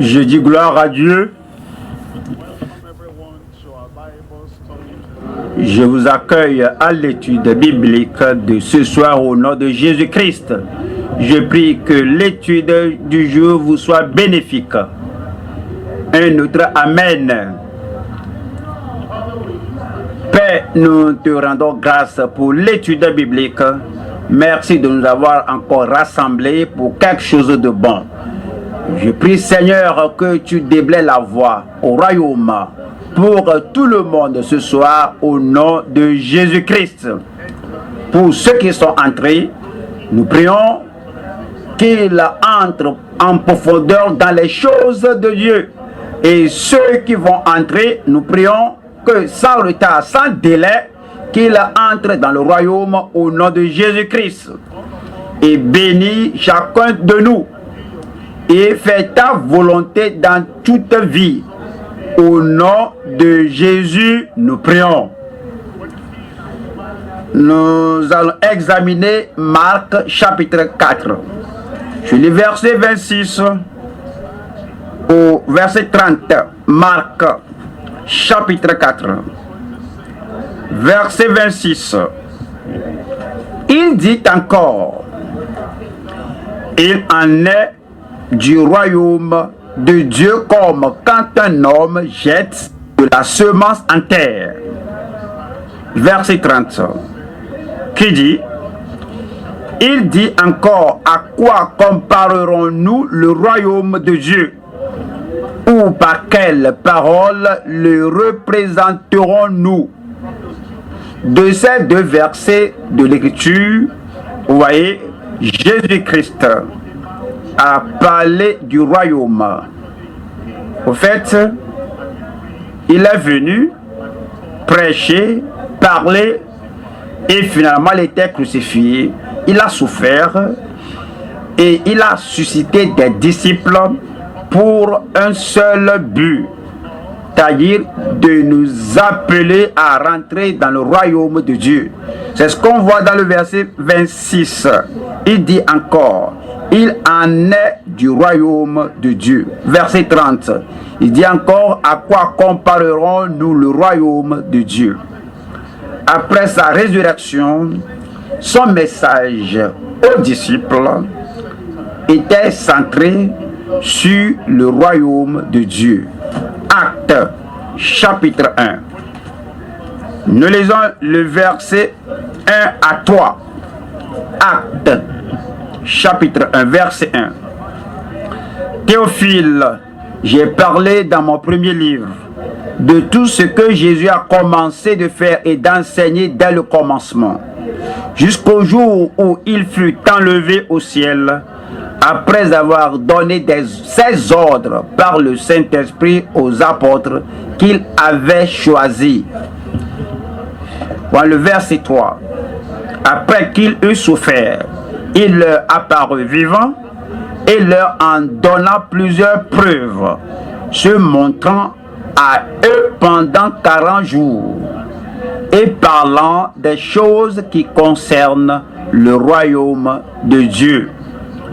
Je dis gloire à Dieu. Je vous accueille à l'étude biblique de ce soir au nom de Jésus-Christ. Je prie que l'étude du jour vous soit bénéfique. Un autre Amen. Père, nous te rendons grâce pour l'étude biblique. Merci de nous avoir encore rassemblés pour quelque chose de bon. Je prie, Seigneur, que tu déblaies la voix au royaume pour tout le monde ce soir au nom de Jésus-Christ. Pour ceux qui sont entrés, nous prions qu'ils entrent en profondeur dans les choses de Dieu. Et ceux qui vont entrer, nous prions que sans retard, sans délai, qu'ils entrent dans le royaume au nom de Jésus-Christ. Et bénis chacun de nous. Et fais ta volonté dans toute vie. Au nom de Jésus, nous prions. Nous allons examiner Marc chapitre 4. Je lis verset 26 au verset 30. Marc chapitre 4. Verset 26. Il dit encore, il en est du royaume de Dieu comme quand un homme jette de la semence en terre. Verset 30. Qui dit, il dit encore, à quoi comparerons-nous le royaume de Dieu? Ou par quelle parole le représenterons-nous? De ces deux versets de l'Écriture, vous voyez, Jésus-Christ a parlé du royaume. Au fait, il est venu prêcher, parler, et finalement il était crucifié. Il a souffert et il a suscité des disciples pour un seul but, c'est-à-dire de nous appeler à rentrer dans le royaume de Dieu. C'est ce qu'on voit dans le verset 26. Il dit encore, il en est du royaume de Dieu. Verset 30. Il dit encore, à quoi comparerons-nous le royaume de Dieu? Après sa résurrection, son message aux disciples était centré sur le royaume de Dieu. Actes chapitre 1. Nous lisons le verset 1 à 3. Actes chapitre 1, verset 1. Théophile, j'ai parlé dans mon premier livre de tout ce que Jésus a commencé de faire et d'enseigner dès le commencement, jusqu'au jour où il fut enlevé au ciel, après avoir donné ses ordres par le Saint-Esprit aux apôtres qu'il avait choisis. Voilà le verset 3. Après qu'il eut souffert, il leur apparut vivant et leur en donna plusieurs preuves, se montrant à eux pendant 40 jours et parlant des choses qui concernent le royaume de Dieu.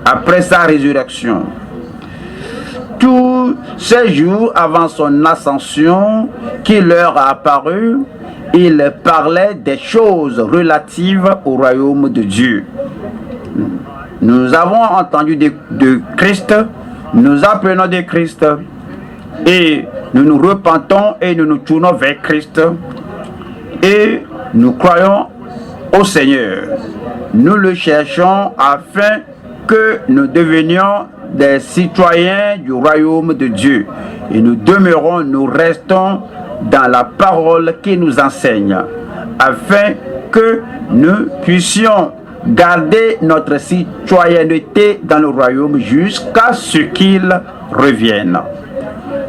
Après sa résurrection, tous ces jours avant son ascension qui leur a apparu, il parlait des choses relatives au royaume de Dieu. Nous avons entendu de Christ, nous apprenons de Christ et nous nous repentons et nous nous tournons vers Christ et nous croyons au Seigneur. Nous le cherchons afin que nous devenions des citoyens du royaume de Dieu. Et nous demeurons, nous restons dans la parole qui nous enseigne, afin que nous puissions garder notre citoyenneté dans le royaume jusqu'à ce qu'il revienne.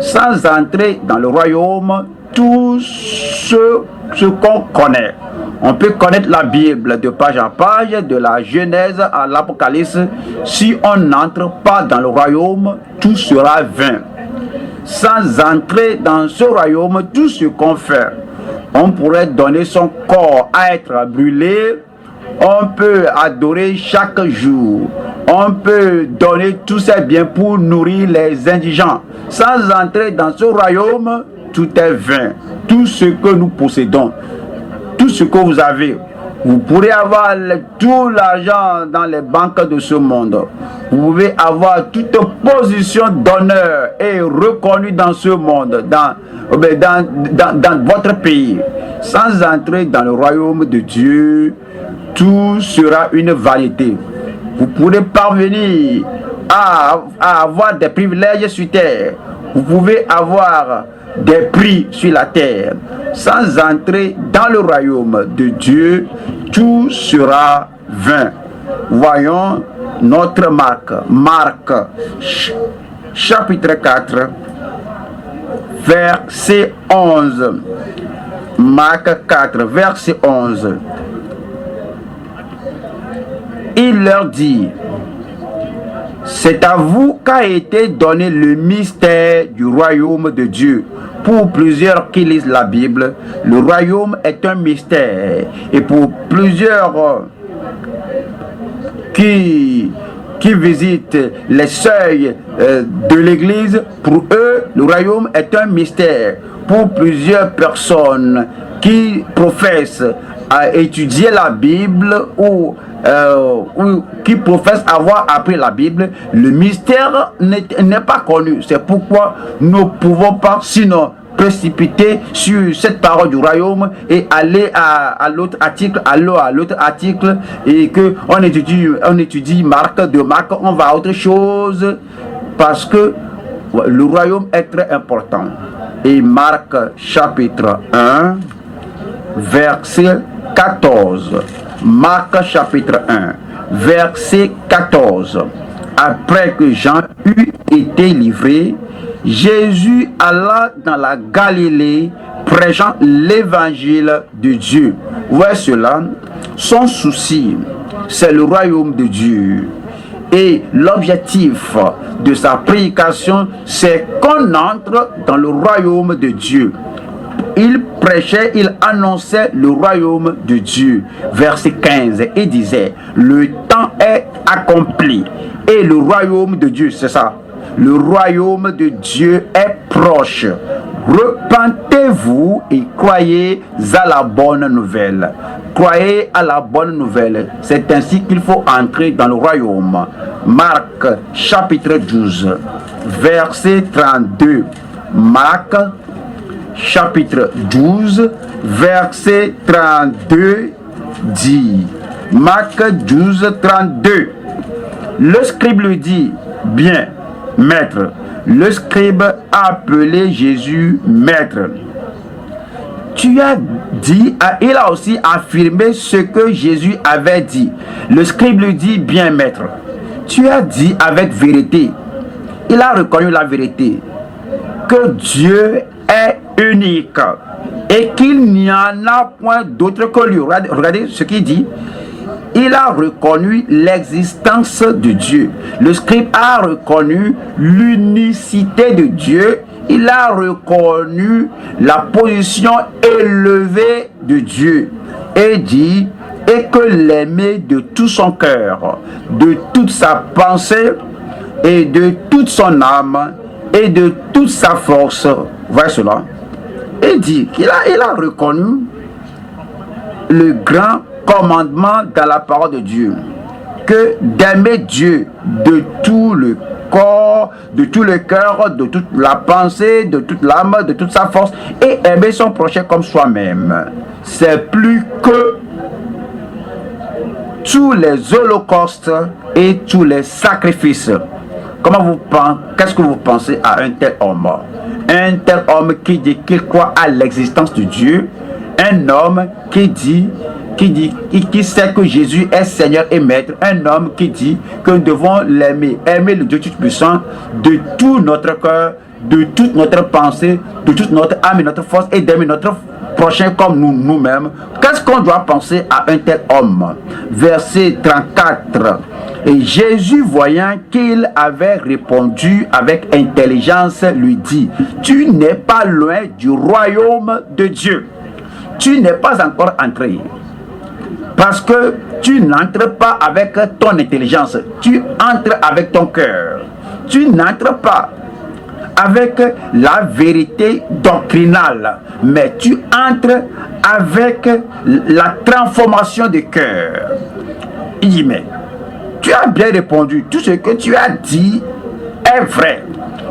Sans entrer dans le royaume, tout ce qu'on connaît. On peut connaître la Bible de page en page, de la Genèse à l'Apocalypse. Si on n'entre pas dans le royaume, tout sera vain. Sans entrer dans ce royaume, tout ce qu'on fait, on pourrait donner son corps à être brûlé on peut adorer chaque jour, on peut donner tous ses biens pour nourrir les indigents. Sans entrer dans ce royaume, tout est vain. Tout ce que nous possédons, tout ce que vous avez, vous pourrez avoir tout l'argent dans les banques de ce monde. Vous pouvez avoir toute position d'honneur et reconnue dans ce monde, dans votre pays. Sans entrer dans le royaume de Dieu, tout sera une vanité. Vous pourrez parvenir à avoir des privilèges sur terre. Vous pouvez avoir des prix sur la terre. Sans entrer dans le royaume de Dieu, tout sera vain. Voyons notre Marc. Marc, chapitre 4, verset 11. Marc 4, verset 11. Il leur dit: c'est à vous qu'a été donné le mystère du royaume de Dieu. Pour plusieurs qui lisent la Bible, le royaume est un mystère. Et pour plusieurs qui visitent les seuils de l'église, pour eux, le royaume est un mystère. Pour plusieurs personnes qui professent à étudier la Bible ou qui professent avoir appris la Bible, le mystère n'est pas connu. C'est pourquoi nous ne pouvons pas sinon précipiter sur cette parole du royaume et aller à l'autre article, à l'autre article, et que on étudie Marc, de Marc, on va à autre chose, parce que le royaume est très important. Et Marc chapitre 1, verset 14. Marc chapitre 1, verset 14. Après que Jean eut été livré, Jésus alla dans la Galilée prêchant l'évangile de Dieu. Voici cela, son souci, c'est le royaume de Dieu. Et l'objectif de sa prédication, c'est qu'on entre dans le royaume de Dieu. Il prêchait, il annonçait le royaume de Dieu. Verset 15, il disait: le temps est accompli et le royaume de Dieu, c'est ça, le royaume de Dieu est proche. Repentez-vous et croyez à la bonne nouvelle. Croyez à la bonne nouvelle. C'est ainsi qu'il faut entrer dans le royaume. Marc chapitre 12, verset 32. Marc chapitre 12, verset 32 dit, Marc 12, 32. Le scribe lui dit: bien, maître. Le scribe a appelé Jésus maître. Tu as dit, il a aussi affirmé ce que Jésus avait dit. Le scribe lui dit: bien, maître. Tu as dit avec vérité. Il a reconnu la vérité, que Dieu est unique et qu'il n'y en a point d'autre que lui. Regardez ce qu'il dit. Il a reconnu l'existence de Dieu. Le scribe a reconnu l'unicité de Dieu. Il a reconnu la position élevée de Dieu et dit: et que l'aimer de tout son cœur, de toute sa pensée et de toute son âme et de toute sa force. Voyez cela. Il dit qu'il a reconnu le grand commandement dans la parole de Dieu, que d'aimer Dieu de tout le corps, de tout le cœur, de toute la pensée, de toute l'âme, de toute sa force, et aimer son prochain comme soi-même. C'est plus que tous les holocaustes et tous les sacrifices. Qu'est-ce que vous pensez à un tel homme? Un tel homme qui dit qu'il croit à l'existence de Dieu. Un homme qui sait que Jésus est Seigneur et Maître. Un homme qui dit que nous devons l'aimer. Aimer le Dieu Tout-Puissant de tout notre cœur, de toute notre pensée, de toute notre âme et notre force, et d'aimer notre prochain comme nous-mêmes. Qu'est-ce qu'on doit penser à un tel homme? Verset 34. Et Jésus, voyant qu'il avait répondu avec intelligence, lui dit: tu n'es pas loin du royaume de Dieu. Tu n'es pas encore entré. Parce que tu n'entres pas avec ton intelligence, tu entres avec ton cœur. Tu n'entres pas avec la vérité doctrinale, mais tu entres avec la transformation du cœur. Il dit, mais tu as bien répondu, tout ce que tu as dit est vrai.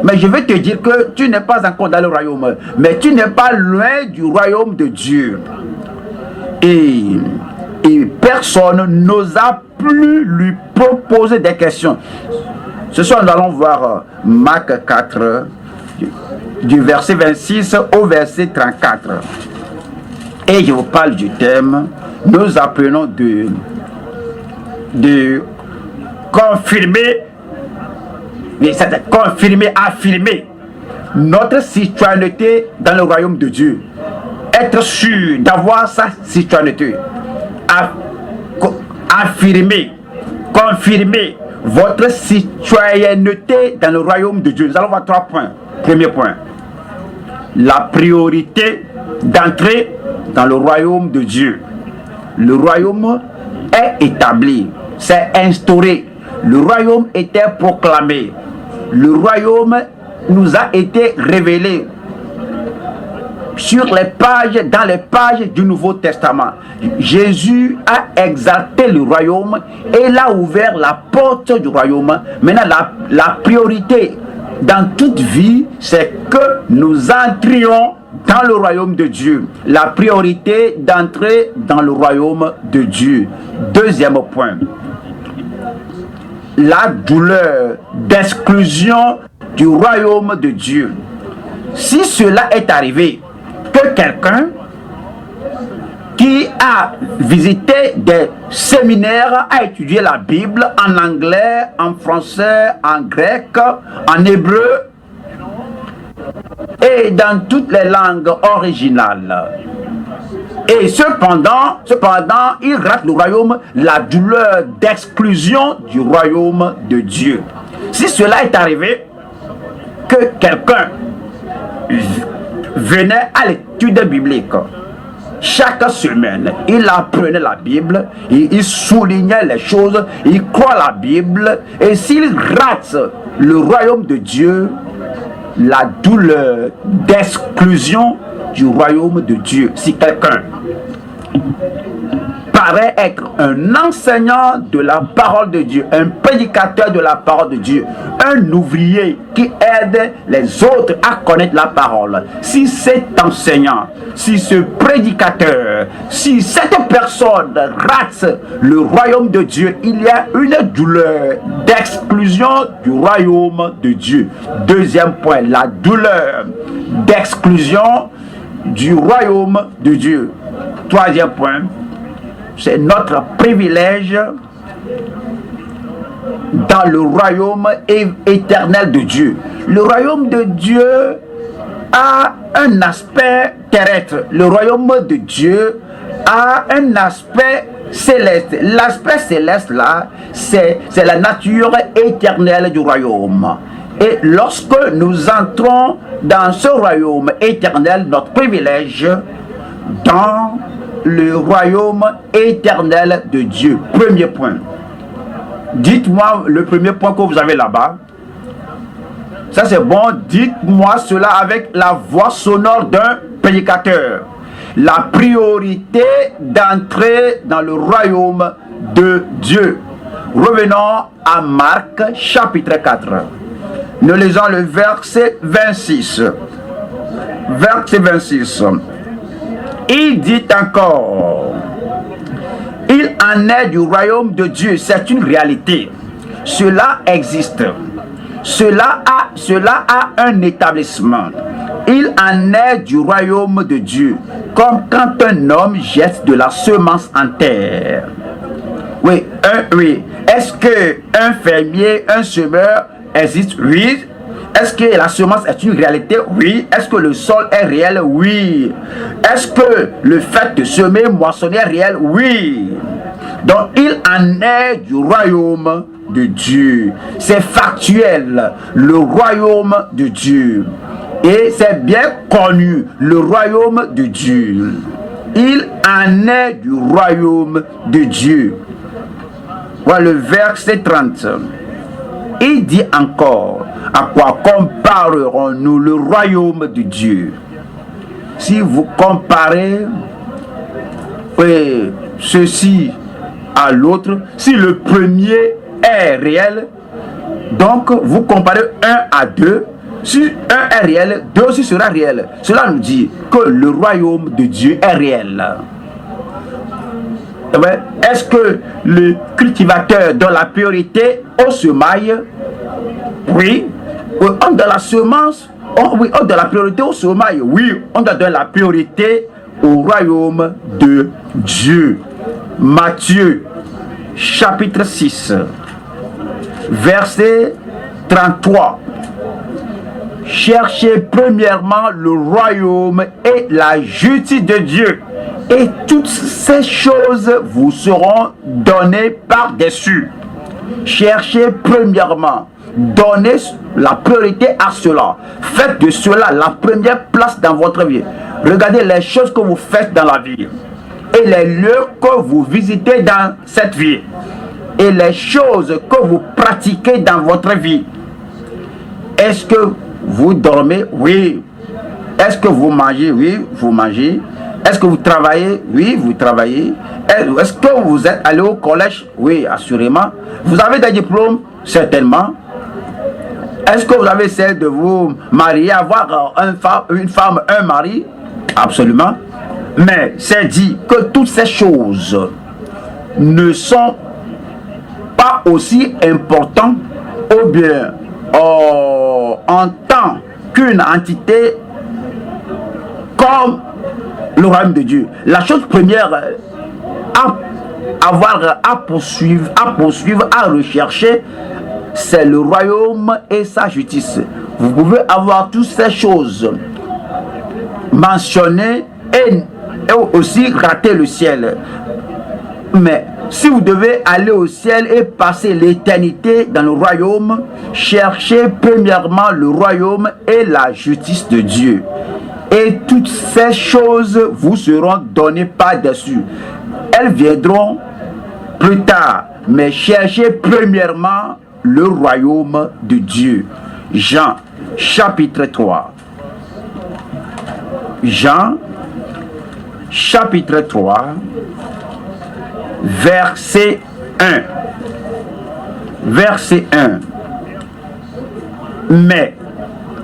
Mais je vais te dire que tu n'es pas encore dans le royaume, mais tu n'es pas loin du royaume de Dieu. Et personne n'osa plus lui proposer des questions. Ce soir, nous allons voir Marc 4, du verset 26 au verset 34. Et je vous parle du thème, nous apprenons de confirmer, affirmer notre citoyenneté dans le royaume de Dieu. Être sûr d'avoir sa citoyenneté. Affirmer, confirmer votre citoyenneté dans le royaume de Dieu. Nous allons voir 3 points. Premier point, la priorité d'entrer dans le royaume de Dieu. Le royaume est établi, c'est instauré. Le royaume était proclamé. Le royaume nous a été révélé sur les pages, dans les pages du Nouveau Testament. Jésus a exalté le royaume et il a ouvert la porte du royaume. Maintenant, la priorité dans toute vie, c'est que nous entrions dans le royaume de Dieu. La priorité d'entrer dans le royaume de Dieu. Deuxième point, la douleur d'exclusion du royaume de Dieu. Si cela est arrivé, que quelqu'un qui a visité des séminaires, a étudié la Bible en anglais, en français, en grec, en hébreu et dans toutes les langues originales. Et cependant, il rate le royaume, la douleur d'exclusion du royaume de Dieu. Si cela est arrivé, que quelqu'un venait à l'étude biblique, chaque semaine, il apprenait la Bible, il soulignait les choses, il croit la Bible, et s'il rate le royaume de Dieu, la douleur d'exclusion du royaume de Dieu. Si quelqu'un paraît être un enseignant de la parole de Dieu, un prédicateur de la parole de Dieu, un ouvrier qui aide les autres à connaître la parole, si cet enseignant, si ce prédicateur, si cette personne rate le royaume de Dieu, il y a une douleur d'exclusion du royaume de Dieu. Deuxième point, la douleur d'exclusion du royaume de Dieu. Troisième point, c'est notre privilège dans le royaume éternel de Dieu. Le royaume de Dieu a un aspect terrestre. Le royaume de Dieu a un aspect céleste. L'aspect céleste là, c'est la nature éternelle du royaume. Et lorsque nous entrons dans ce royaume éternel, notre privilège dans le royaume éternel de Dieu. Premier point. Dites-moi le premier point que vous avez là-bas. Ça c'est bon. Dites-moi cela avec la voix sonore d'un prédicateur. La priorité d'entrer dans le royaume de Dieu. Revenons à Marc chapitre 4. Nous lisons le verset 26. Verset 26. Il dit encore, il en est du royaume de Dieu, c'est une réalité. Cela existe. Cela a un établissement. Il en est du royaume de Dieu, comme quand un homme jette de la semence en terre. Oui. Est-ce qu'un fermier, un semeur existe? Oui. Est-ce que la semence est une réalité? Oui. Est-ce que le sol est réel? Oui. Est-ce que le fait de semer, moissonner est réel? Oui. Donc, il en est du royaume de Dieu. C'est factuel. Le royaume de Dieu. Et c'est bien connu. Le royaume de Dieu. Il en est du royaume de Dieu. Voilà le verset 30. Il dit encore, à quoi comparerons-nous le royaume de Dieu? Si vous comparez ceci à l'autre, si le premier est réel, donc vous comparez 1 à 2, si 1 est réel, 2 aussi sera réel. Cela nous dit que le royaume de Dieu est réel. Est-ce que le cultivateur donne la priorité au semail? Oui. On donne la semence. Oui, on donne la priorité au semail. Oui, on doit donner la priorité au royaume de Dieu. Matthieu, chapitre 6, verset 33. Cherchez premièrement le royaume et la justice de Dieu, et toutes ces choses vous seront données par-dessus. Cherchez premièrement, donnez la priorité à cela. Faites de cela la première place dans votre vie. Regardez les choses que vous faites dans la vie et les lieux que vous visitez dans cette vie et les choses que vous pratiquez dans votre vie. Est-ce que vous dormez? Oui. Est-ce que vous mangez? Oui, vous mangez. Est-ce que vous travaillez? Oui, vous travaillez. Est-ce que vous êtes allé au collège? Oui, assurément. Vous avez des diplômes? Certainement. Est-ce que vous avez essayé de vous marier, avoir une femme, un mari? Absolument. Mais c'est dit que toutes ces choses ne sont pas aussi importantes ou bien en tant qu'une entité comme le royaume de Dieu. La chose première à poursuivre, à rechercher, c'est le royaume et sa justice. Vous pouvez avoir toutes ces choses mentionnées et aussi rater le ciel. Mais si vous devez aller au ciel et passer l'éternité dans le royaume, cherchez premièrement le royaume et la justice de Dieu. Et toutes ces choses vous seront données par-dessus. Elles viendront plus tard, mais cherchez premièrement le royaume de Dieu. Jean, chapitre 3. Jean, chapitre 3, verset 1. Verset 1. Mais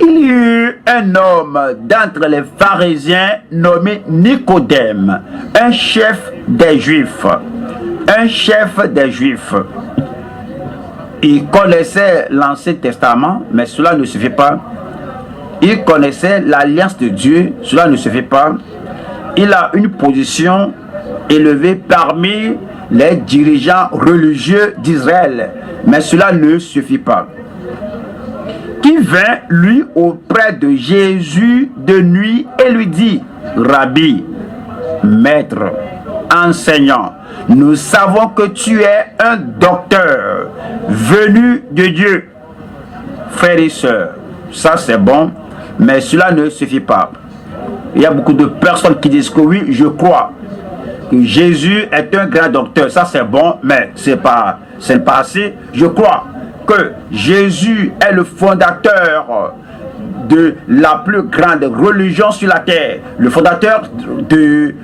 il y eut un homme d'entre les pharisiens nommé Nicodème, un chef des Juifs. Un chef des Juifs. Il connaissait l'Ancien Testament, mais cela ne suffit pas. Il connaissait l'alliance de Dieu, cela ne suffit pas. Il a une position élevée parmi les dirigeants religieux d'Israël, mais cela ne suffit pas. Qui vint lui auprès de Jésus de nuit et lui dit: Rabbi, maître, enseignant, nous savons que tu es un docteur venu de Dieu. Frères et sœurs, ça c'est bon, mais cela ne suffit pas. Il y a beaucoup de personnes qui disent que oui, je crois que Jésus est un grand docteur. Ça c'est bon, mais c'est pas assez. Je crois que Jésus est le fondateur de la plus grande religion sur la terre, le fondateur du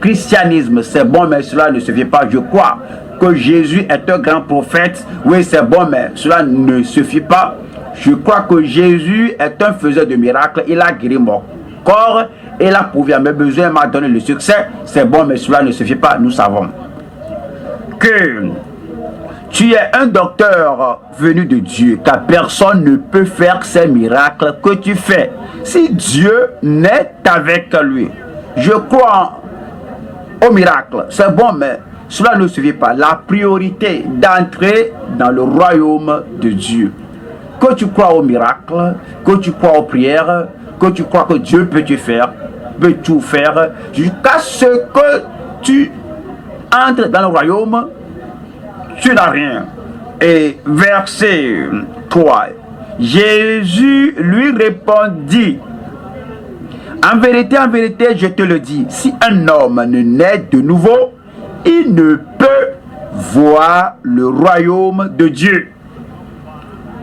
christianisme. C'est bon, mais cela ne suffit pas. Je crois que Jésus est un grand prophète. Oui, c'est bon, mais cela ne suffit pas. Je crois que Jésus est un faiseur de miracles. Il a guéri mon corps, il a pourvu à mes besoins, il m'a donné le succès. C'est bon, mais cela ne suffit pas. Nous savons que tu es un docteur venu de Dieu, car personne ne peut faire ces miracles que tu fais si Dieu n'est avec lui. Je crois au miracle, c'est bon, mais cela ne suffit pas. La priorité d'entrer dans le royaume de Dieu. Que tu crois au miracle, que tu crois aux prières, que tu crois que Dieu peut te faire, peut tout faire, jusqu'à ce que tu entres dans le royaume, tu n'as rien. Et verset 3. Jésus lui répondit: En vérité, je te le dis, si un homme ne naît de nouveau, il ne peut voir le royaume de Dieu.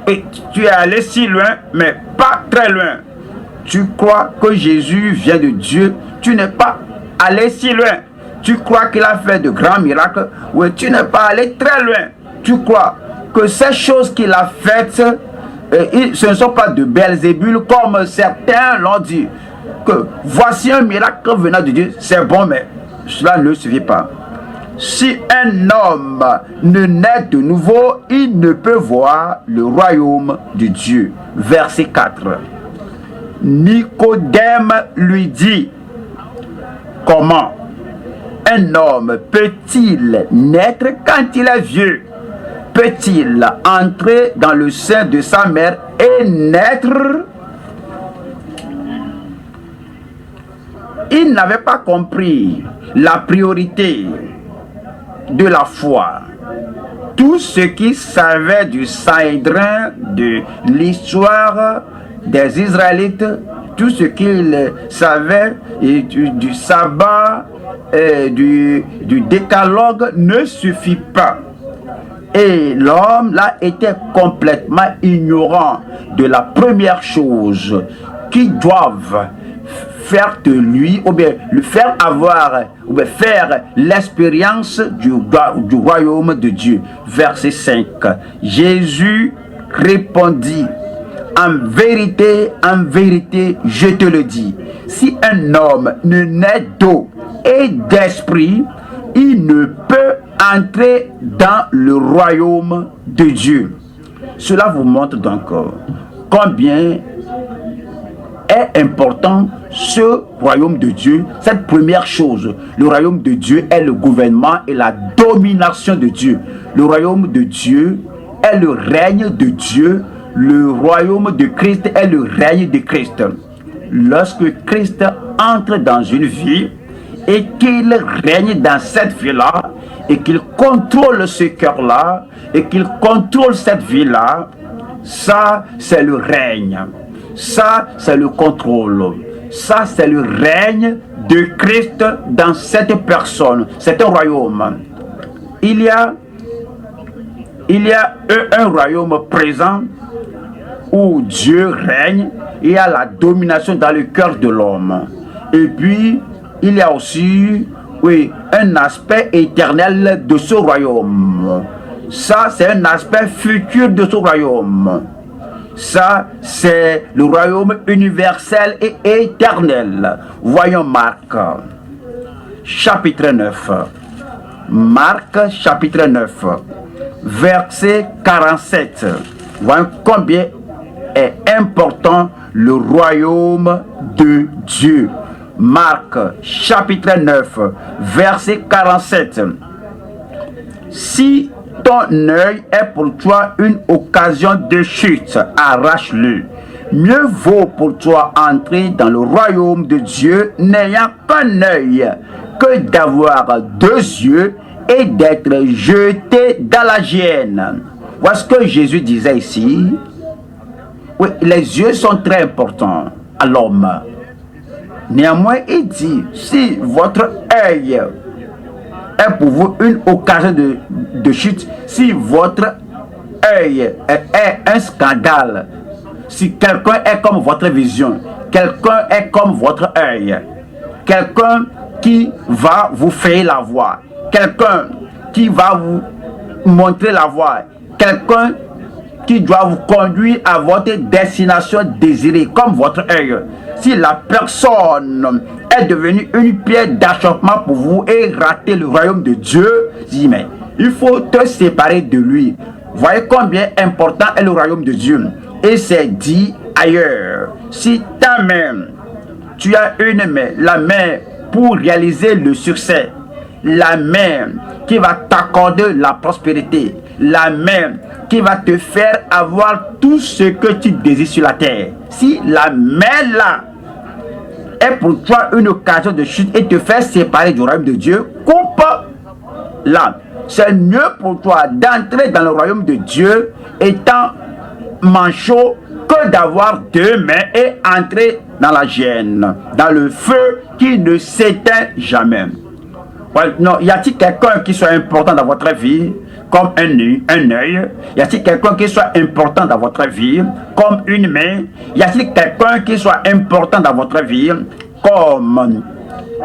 Et tu es allé si loin, mais pas très loin. Tu crois que Jésus vient de Dieu, tu n'es pas allé si loin. Tu crois qu'il a fait de grands miracles, oui, tu n'es pas allé très loin. Tu crois que ces choses qu'il a faites, ce ne sont pas de Belzébul comme certains l'ont dit. Que voici un miracle venant de Dieu, c'est bon, mais cela ne suffit pas. Si un homme ne naît de nouveau, il ne peut voir le royaume de Dieu. Verset 4. Nicodème lui dit, comment un homme peut-il naître quand il est vieux? Peut-il entrer dans le sein de sa mère et naître? Il n'avait pas compris la priorité de la foi. Tout ce qu'il savait du Sanhédrin, de l'histoire des Israélites, tout ce qu'il savait du sabbat, du décalogue ne suffit pas. Et l'homme là était complètement ignorant de la première chose qu'ils doivent faire de lui, ou bien le faire avoir, ou bien faire l'expérience du royaume de Dieu. Verset 5. Jésus répondit, en vérité, je te le dis, si un homme ne naît d'eau et d'esprit, il ne peut entrer dans le royaume de Dieu. Cela vous montre donc combien est important ce royaume de Dieu. Cette première chose, le royaume de Dieu est le gouvernement et la domination de Dieu. Le royaume de Dieu est le règne de Dieu. Le royaume de Christ est le règne de Christ. Lorsque Christ entre dans une vie et qu'il règne dans cette vie-là, et qu'il contrôle ce cœur-là, et qu'il contrôle cette vie-là, ça c'est le règne. Ça, c'est le contrôle. Ça, c'est le règne de Christ dans cette personne. C'est un royaume. Il y a un royaume présent où Dieu règne. Il y a la domination dans le cœur de l'homme. Et puis, il y a aussi, oui, un aspect éternel de ce royaume. Ça, c'est un aspect futur de ce royaume. Ça, c'est le royaume universel et éternel. Voyons Marc, chapitre 9. Marc, chapitre 9, verset 47. Voyons combien est important le royaume de Dieu. Marc, chapitre 9, verset 47. Si ton œil est pour toi une occasion de chute, arrache-le. Mieux vaut pour toi entrer dans le royaume de Dieu n'ayant qu'un œil que d'avoir deux yeux et d'être jeté dans la géhenne. Voilà ce que Jésus disait ici. Oui, les yeux sont très importants à l'homme. Néanmoins, il dit, si votre œil est pour vous une occasion de chute, si votre œil est un scandale, si quelqu'un est comme votre vision, quelqu'un est comme votre œil, quelqu'un qui va vous faire la voie, quelqu'un qui va vous montrer la voie, quelqu'un qui doit vous conduire à votre destination désirée, comme votre œil. Si la personne est devenue une pierre d'achoppement pour vous et rater le royaume de Dieu, dis mais il faut te séparer de lui. Voyez combien important est le royaume de Dieu. Et c'est dit ailleurs. Si ta main, tu as une main, la main pour réaliser le succès, la main qui va t'accorder la prospérité, la main qui va te faire avoir tout ce que tu désires sur la terre. Si la main là est pour toi une occasion de chute et te faire séparer du royaume de Dieu, coupe là. C'est mieux pour toi d'entrer dans le royaume de Dieu étant manchot que d'avoir deux mains et entrer dans la gêne, dans le feu qui ne s'éteint jamais. Ouais, non, y a-t-il quelqu'un qui soit important dans votre vie comme un œil? Y a-t-il quelqu'un qui soit important dans votre vie comme une main? Y a-t-il quelqu'un qui soit important dans votre vie comme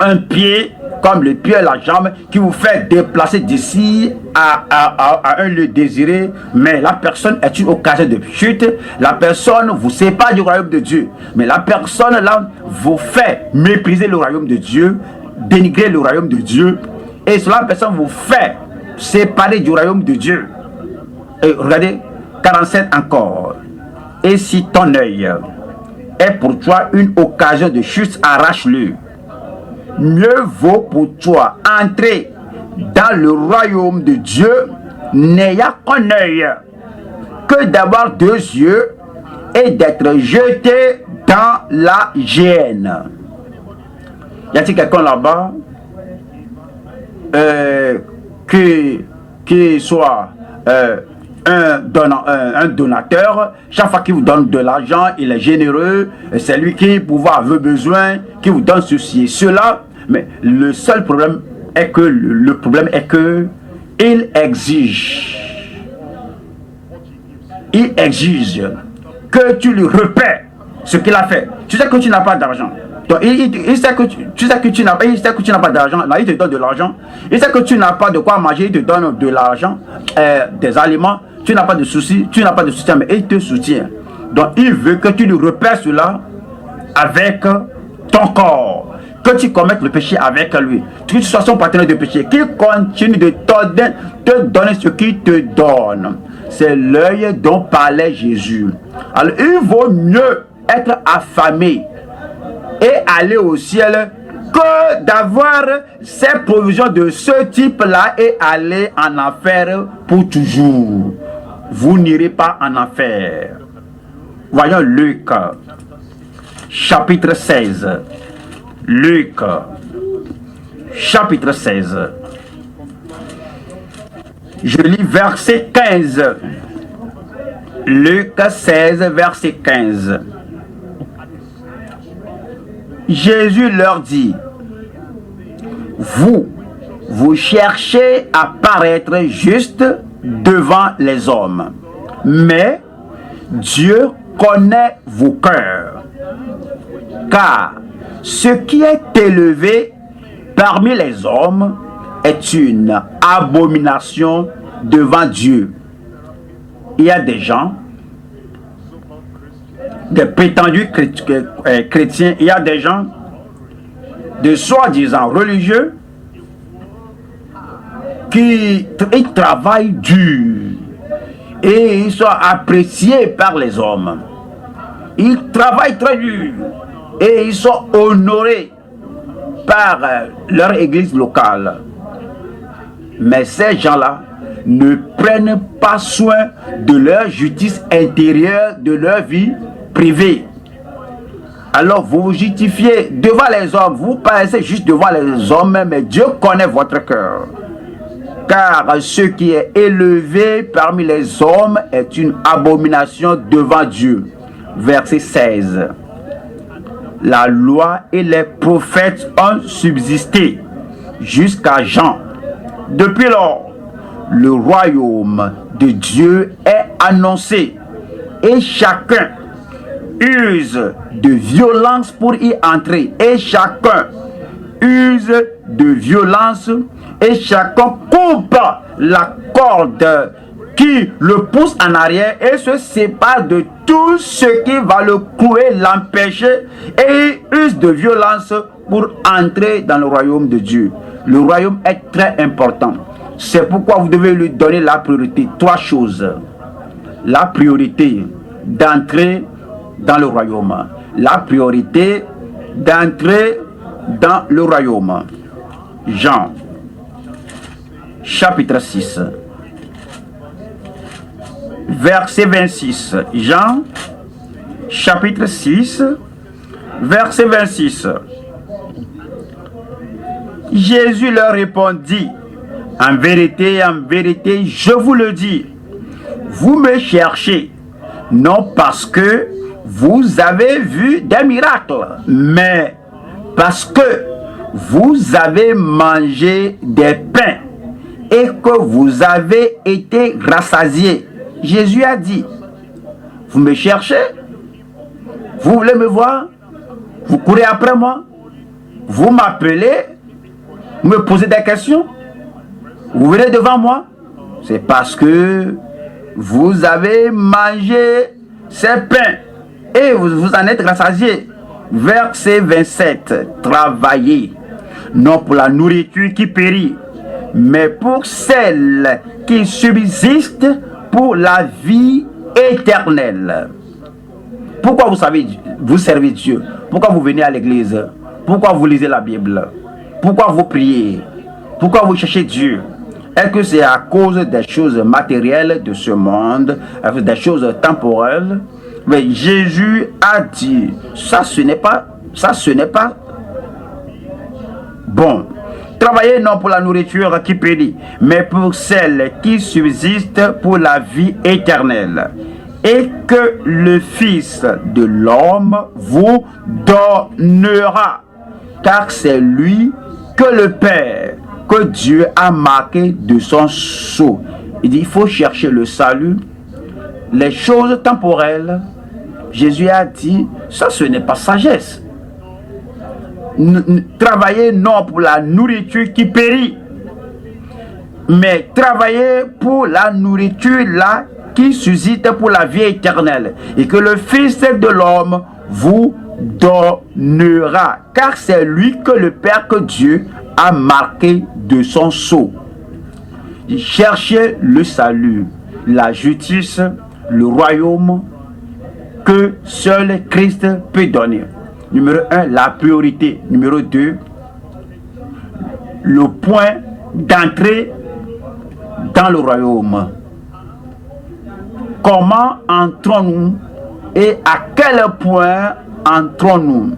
un pied, comme le pied et la jambe, qui vous fait déplacer d'ici à un lieu désiré, mais la personne est une occasion de chute. La personne vous sépare du royaume de Dieu, mais la personne là vous fait mépriser le royaume de Dieu, dénigrer le royaume de Dieu, et cela personne vous fait séparer du royaume de Dieu. Et regardez, 47 encore. Et si ton œil est pour toi une occasion de chute, arrache-le. Mieux vaut pour toi entrer dans le royaume de Dieu n'ayant qu'un œil que d'avoir deux yeux et d'être jeté dans la géhenne. Y a-t-il quelqu'un là-bas qui soit un donateur? Chaque fois qu'il vous donne de l'argent, il est généreux, c'est lui qui pouvoir veut besoin, qui vous donne ceci et cela. Mais le seul problème est que il exige que tu lui repères ce qu'il a fait. Tu sais que tu n'as pas d'argent. Donc il sait que tu n'as pas d'argent. Là, il te donne de l'argent. Il sait que tu n'as pas de quoi manger. Il te donne de l'argent, des aliments. Tu n'as pas de soucis. Mais il te soutient. Donc il veut que tu lui repères cela avec ton corps. Que tu commettes le péché avec lui, que tu sois son partenaire de péché, qu'il continue de te donner ce qu'il te donne. C'est l'œil dont parlait Jésus. Alors il vaut mieux être affamé et aller au ciel que d'avoir ces provisions de ce type-là et aller en enfer pour toujours. Vous n'irez pas en enfer. Voyons Luc, chapitre 16. Luc, chapitre 16. Je lis verset 15. Luc 16, verset 15. Jésus leur dit, vous cherchez à paraître juste devant les hommes, mais Dieu connaît vos cœurs, car ce qui est élevé parmi les hommes est une abomination devant Dieu. Il y a des gens, des prétendus chrétiens, il y a des gens de soi-disant religieux qui travaillent dur et ils sont appréciés par les hommes. Ils travaillent très dur et ils sont honorés par leur église locale. Mais ces gens-là ne prennent pas soin de leur justice intérieure, de leur vie privée. Alors vous vous justifiez devant les hommes, vous paraissez juste devant les hommes, mais Dieu connaît votre cœur. Car ce qui est élevé parmi les hommes est une abomination devant Dieu. Verset 16. La loi et les prophètes ont subsisté jusqu'à Jean. Depuis lors, le royaume de Dieu est annoncé et chacun use de violence pour y entrer. Et chacun use de violence et chacun coupe la corde qui le pousse en arrière et se sépare de tout ce qui va le clouer, l'empêcher, et il use de violence pour entrer dans le royaume de Dieu. Le royaume est très important. C'est pourquoi vous devez lui donner la priorité. Trois choses. La priorité d'entrer dans le royaume. La priorité d'entrer dans le royaume. Jean, chapitre 6. Verset 26. Jean, chapitre 6, verset 26. Jésus leur répondit, en vérité, je vous le dis, vous me cherchez, non parce que vous avez vu des miracles, mais parce que vous avez mangé des pains et que vous avez été rassasiés. Jésus a dit, vous me cherchez, vous voulez me voir, vous courez après moi, vous m'appelez, vous me posez des questions, vous venez devant moi, c'est parce que vous avez mangé ces pains et vous en êtes rassasiés. Verset 27, travaillez, non pour la nourriture qui périt, mais pour celle qui subsiste pour la vie éternelle. Pourquoi vous servez Dieu? Pourquoi vous venez à l'église? Pourquoi vous lisez la Bible? Pourquoi vous priez? Pourquoi vous cherchez Dieu? Est-ce que c'est à cause des choses matérielles de ce monde, des choses temporelles? Mais Jésus a dit, ça ce n'est pas bon. Travaillez non pour la nourriture qui périt, mais pour celle qui subsiste pour la vie éternelle. Et que le Fils de l'homme vous donnera, car c'est lui que le Père, que Dieu a marqué de son sceau. Il dit, il faut chercher le salut, les choses temporelles. Jésus a dit, ça ce n'est pas sagesse. Travaillez non pour la nourriture qui périt, mais travaillez pour la nourriture là qui suscite pour la vie éternelle, et que le Fils de l'homme vous donnera, car c'est lui que le Père, que Dieu a marqué de son sceau. Cherchez le salut, la justice, le royaume que seul Christ peut donner. Numéro 1, la priorité. Numéro 2, le point d'entrée dans le royaume. Comment entrons-nous et à quel point entrons-nous?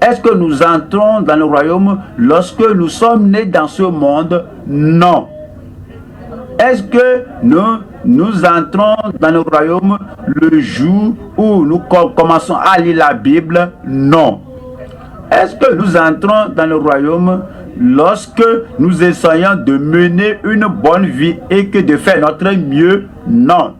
Est-ce que nous entrons dans le royaume lorsque nous sommes nés dans ce monde? Non. Est-ce que nous entrons dans le royaume le jour où nous commençons à lire la Bible? Non. Est-ce que nous entrons dans le royaume lorsque nous essayons de mener une bonne vie et que de faire notre mieux? Non.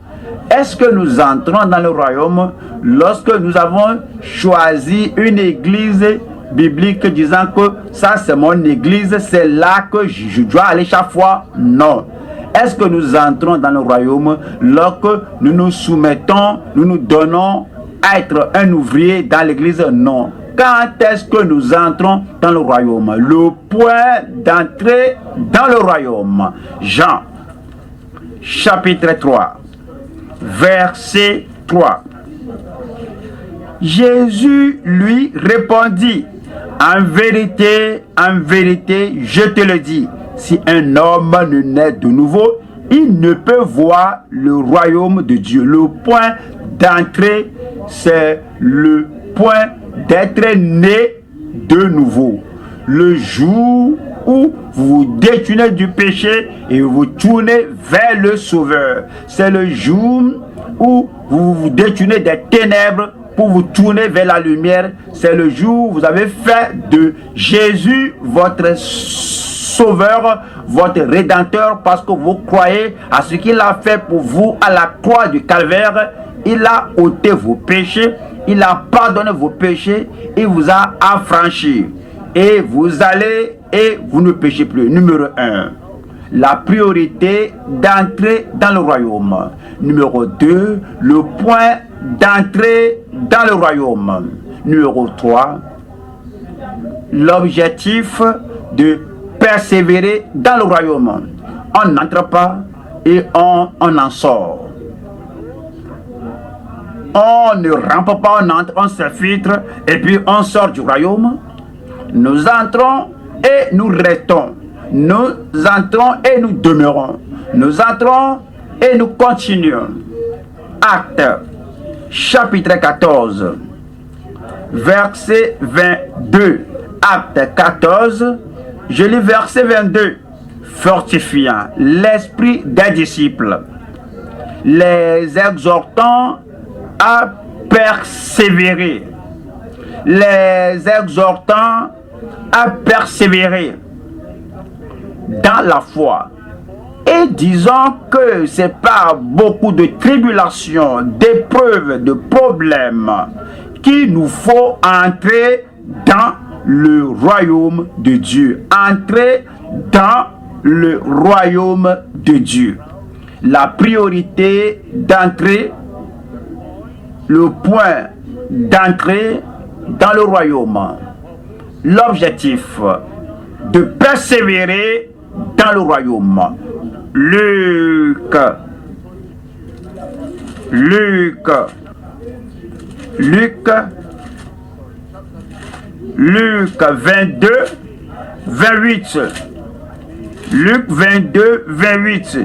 Est-ce que nous entrons dans le royaume lorsque nous avons choisi une église biblique disant que ça c'est mon église, c'est là que je dois aller chaque fois? Non. Est-ce que nous entrons dans le royaume lorsque nous nous soumettons, nous nous donnons à être un ouvrier dans l'église? Non. Quand est-ce que nous entrons dans le royaume? Le point d'entrée dans le royaume. Jean, chapitre 3, verset 3. Jésus lui répondit, en vérité, je te le dis, si un homme ne naît de nouveau, il ne peut voir le royaume de Dieu. Le point d'entrée, c'est le point d'être né de nouveau. Le jour où vous vous détournez du péché et vous tournez vers le Sauveur. C'est le jour où vous vous détournez des ténèbres pour vous tourner vers la lumière. C'est le jour où vous avez fait de Jésus votre Sauveur, votre Rédempteur, parce que vous croyez à ce qu'il a fait pour vous à la croix du Calvaire. Il a ôté vos péchés, il a pardonné vos péchés, il vous a affranchi. Et vous allez et vous ne péchez plus. Numéro 1, la priorité d'entrer dans le royaume. Numéro 2, le point d'entrée dans le royaume. Numéro 3, l'objectif de persévérer dans le royaume. On n'entre pas et on en sort. On ne rampe pas, on entre, on s'infiltre et puis on sort du royaume. Nous entrons et nous restons. Nous entrons et nous demeurons. Nous entrons et nous continuons. Actes, chapitre 14, verset 22. Acte 14, je lis verset 22. Fortifiant l'esprit des disciples, les exhortant à persévérer, les exhortant à persévérer dans la foi. Et disons que c'est par beaucoup de tribulations, d'épreuves, de problèmes qu'il nous faut entrer dans le royaume de Dieu. Entrer dans le royaume de Dieu. La priorité d'entrer, le point d'entrer dans le royaume. L'objectif de persévérer dans le royaume. Luc 22, 28. Luc 22, 28.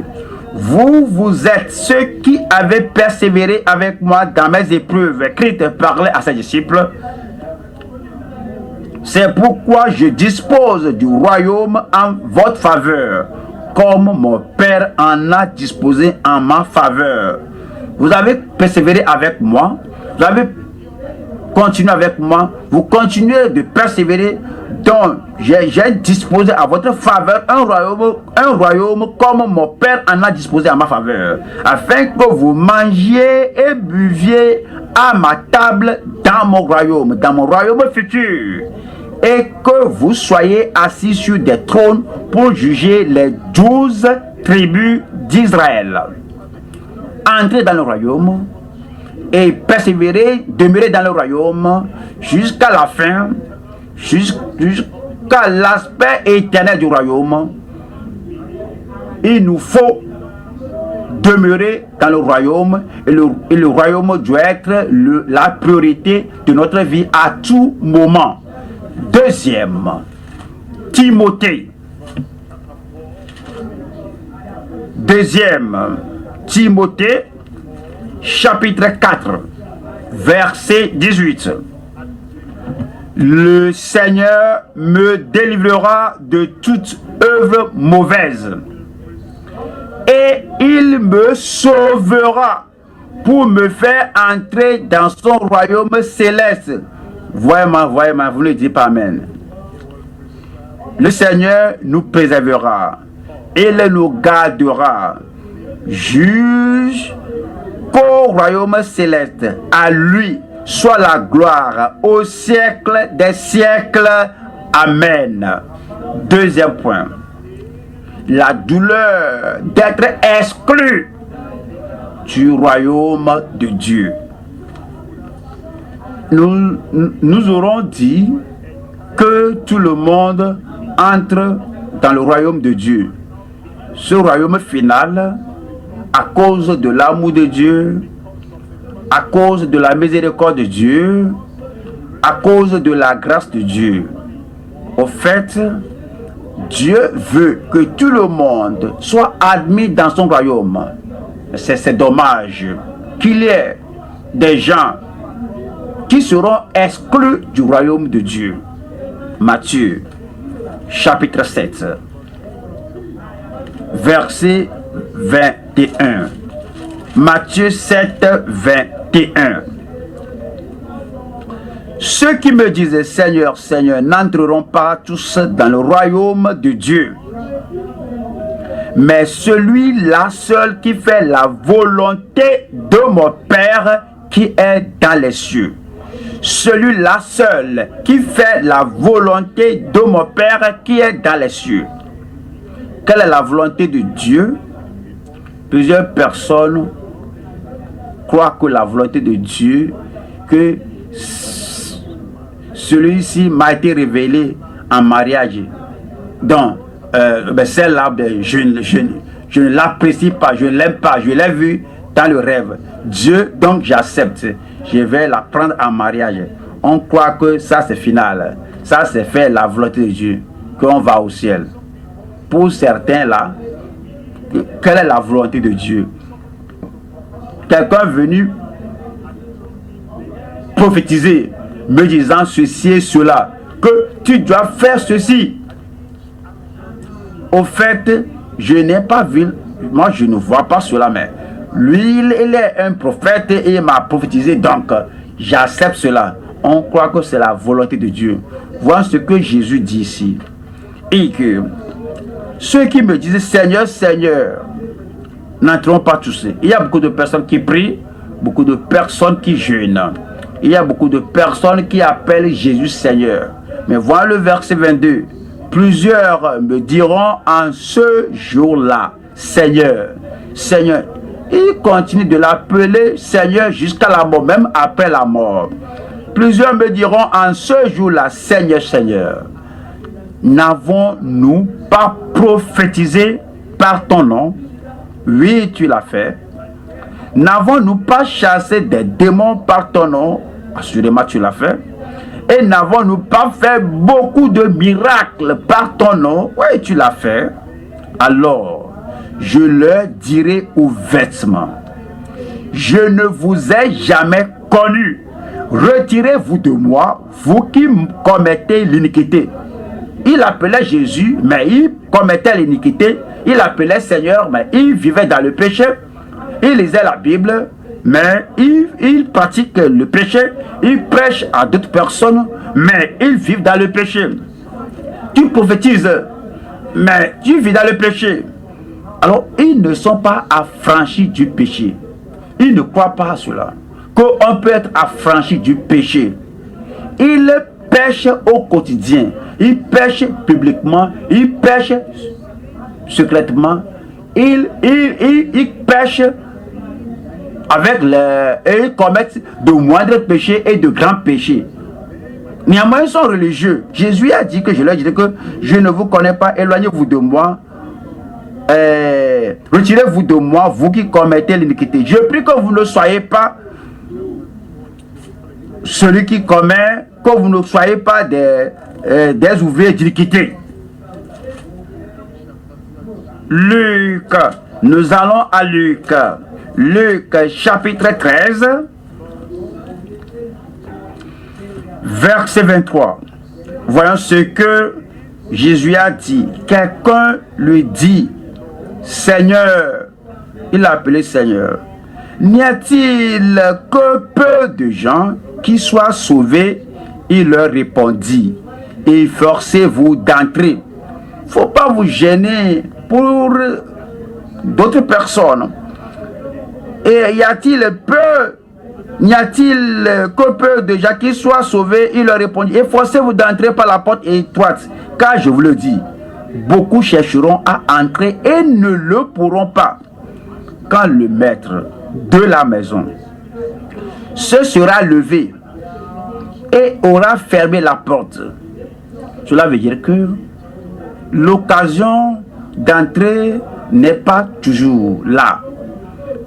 Vous êtes ceux qui avez persévéré avec moi dans mes épreuves. Christ parlait à ses disciples. C'est pourquoi je dispose du royaume en votre faveur, comme mon Père en a disposé en ma faveur. Vous avez persévéré avec moi, vous avez continué avec moi, vous continuez de persévérer, donc j'ai disposé à votre faveur un royaume comme mon Père en a disposé à ma faveur, afin que vous mangiez et buviez à ma table dans mon royaume futur, et que vous soyez assis sur des trônes pour juger les 12 tribus d'Israël. Entrez dans le royaume et persévérer, demeurer dans le royaume jusqu'à la fin, jusqu'à l'aspect éternel du royaume. Il nous faut demeurer dans le royaume et le royaume doit être la priorité de notre vie à tout moment. Deuxième, Timothée. Timothée, chapitre 4, verset 18. Le Seigneur me délivrera de toute œuvre mauvaise et il me sauvera pour me faire entrer dans son royaume céleste. Voyez-moi, vous ne dites pas amen. Le Seigneur nous préservera, il nous gardera, juge qu'au royaume céleste, à lui soit la gloire au siècle des siècles. Amen. Deuxième point, la douleur d'être exclu du royaume de Dieu. Nous aurons dit que tout le monde entre dans le royaume de Dieu. Ce royaume final, à cause de l'amour de Dieu, à cause de la miséricorde de Dieu, à cause de la grâce de Dieu. Au fait, Dieu veut que tout le monde soit admis dans son royaume. C'est dommage qu'il y ait des gens qui seront exclus du royaume de Dieu. Matthieu, chapitre 7, verset 21. Matthieu 7, 21. Ceux qui me disent Seigneur, Seigneur, n'entreront pas tous dans le royaume de Dieu, mais celui-là seul qui fait la volonté de mon Père qui est dans les cieux. Celui-là seul qui fait la volonté de mon Père qui est dans les cieux. Quelle est la volonté de Dieu? Plusieurs personnes croient que la volonté de Dieu, que celui-ci m'a été révélé en mariage. Donc, celle-là, je ne l'apprécie pas, je ne l'aime pas, je l'ai vu dans le rêve. Dieu, donc j'accepte. Je vais la prendre en mariage. On croit que ça c'est final. Ça c'est fait la volonté de Dieu. Qu'on va au ciel. Pour certains là, quelle est la volonté de Dieu? Quelqu'un est venu prophétiser, me disant ceci et cela, que tu dois faire ceci. Au fait, je n'ai pas vu, moi je ne vois pas cela, mais Lui, il est un prophète et il m'a prophétisé, donc j'accepte cela. On croit que c'est la volonté de Dieu. Voilà ce que Jésus dit ici. Et que ceux qui me disent Seigneur, Seigneur, n'entreront pas tous. Il y a beaucoup de personnes qui prient, beaucoup de personnes qui jeûnent. Il y a beaucoup de personnes qui appellent Jésus Seigneur. Mais voilà le verset 22. Plusieurs me diront en ce jour-là, Seigneur, Seigneur. Ils continuent de l'appeler Seigneur jusqu'à la mort, même après la mort. Plusieurs me diront en ce jour-là, Seigneur, Seigneur, n'avons-nous pas prophétisé par ton nom? Oui, tu l'as fait. N'avons-nous pas chassé des démons par ton nom? Assurément, tu l'as fait. Et n'avons-nous pas fait beaucoup de miracles par ton nom? Oui, tu l'as fait. Alors, je leur dirai ouvertement, je ne vous ai jamais connu. Retirez-vous de moi, vous qui commettez l'iniquité. Il appelait Jésus, mais il commettait l'iniquité. Il appelait Seigneur, mais il vivait dans le péché. Il lisait la Bible, mais il pratique le péché. Il prêche à d'autres personnes, mais ils vivent dans le péché. Tu prophétises, mais tu vis dans le péché. Alors, ils ne sont pas affranchis du péché. Ils ne croient pas à cela. Qu'on peut être affranchi du péché. Ils pêchent au quotidien. Ils pêchent publiquement. Ils pêchent secrètement. Ils pêchent avec et ils commettent de moindres péchés et de grands péchés. Néanmoins, ils sont religieux. Jésus a dit que je leur dirai que je ne vous connais pas, éloignez-vous de moi. Retirez-vous de moi, vous qui commettez l'iniquité. Je prie que vous ne soyez pas celui qui commet, que vous ne soyez pas des ouvriers d'iniquité. Luc, nous allons à Luc. Luc chapitre 13, verset 23. Voyons ce que Jésus a dit. Quelqu'un lui dit, Seigneur, il l'a appelé Seigneur, n'y a-t-il que peu de gens qui soient sauvés? Il leur répondit, efforcez-vous d'entrer. Il ne faut pas vous gêner pour d'autres personnes. Et n'y a-t-il que peu de gens qui soient sauvés? Il leur répondit, efforcez-vous d'entrer par la porte étroite, car je vous le dis, beaucoup chercheront à entrer et ne le pourront pas. Quand le maître de la maison se sera levé et aura fermé la porte, cela veut dire que l'occasion d'entrer n'est pas toujours là.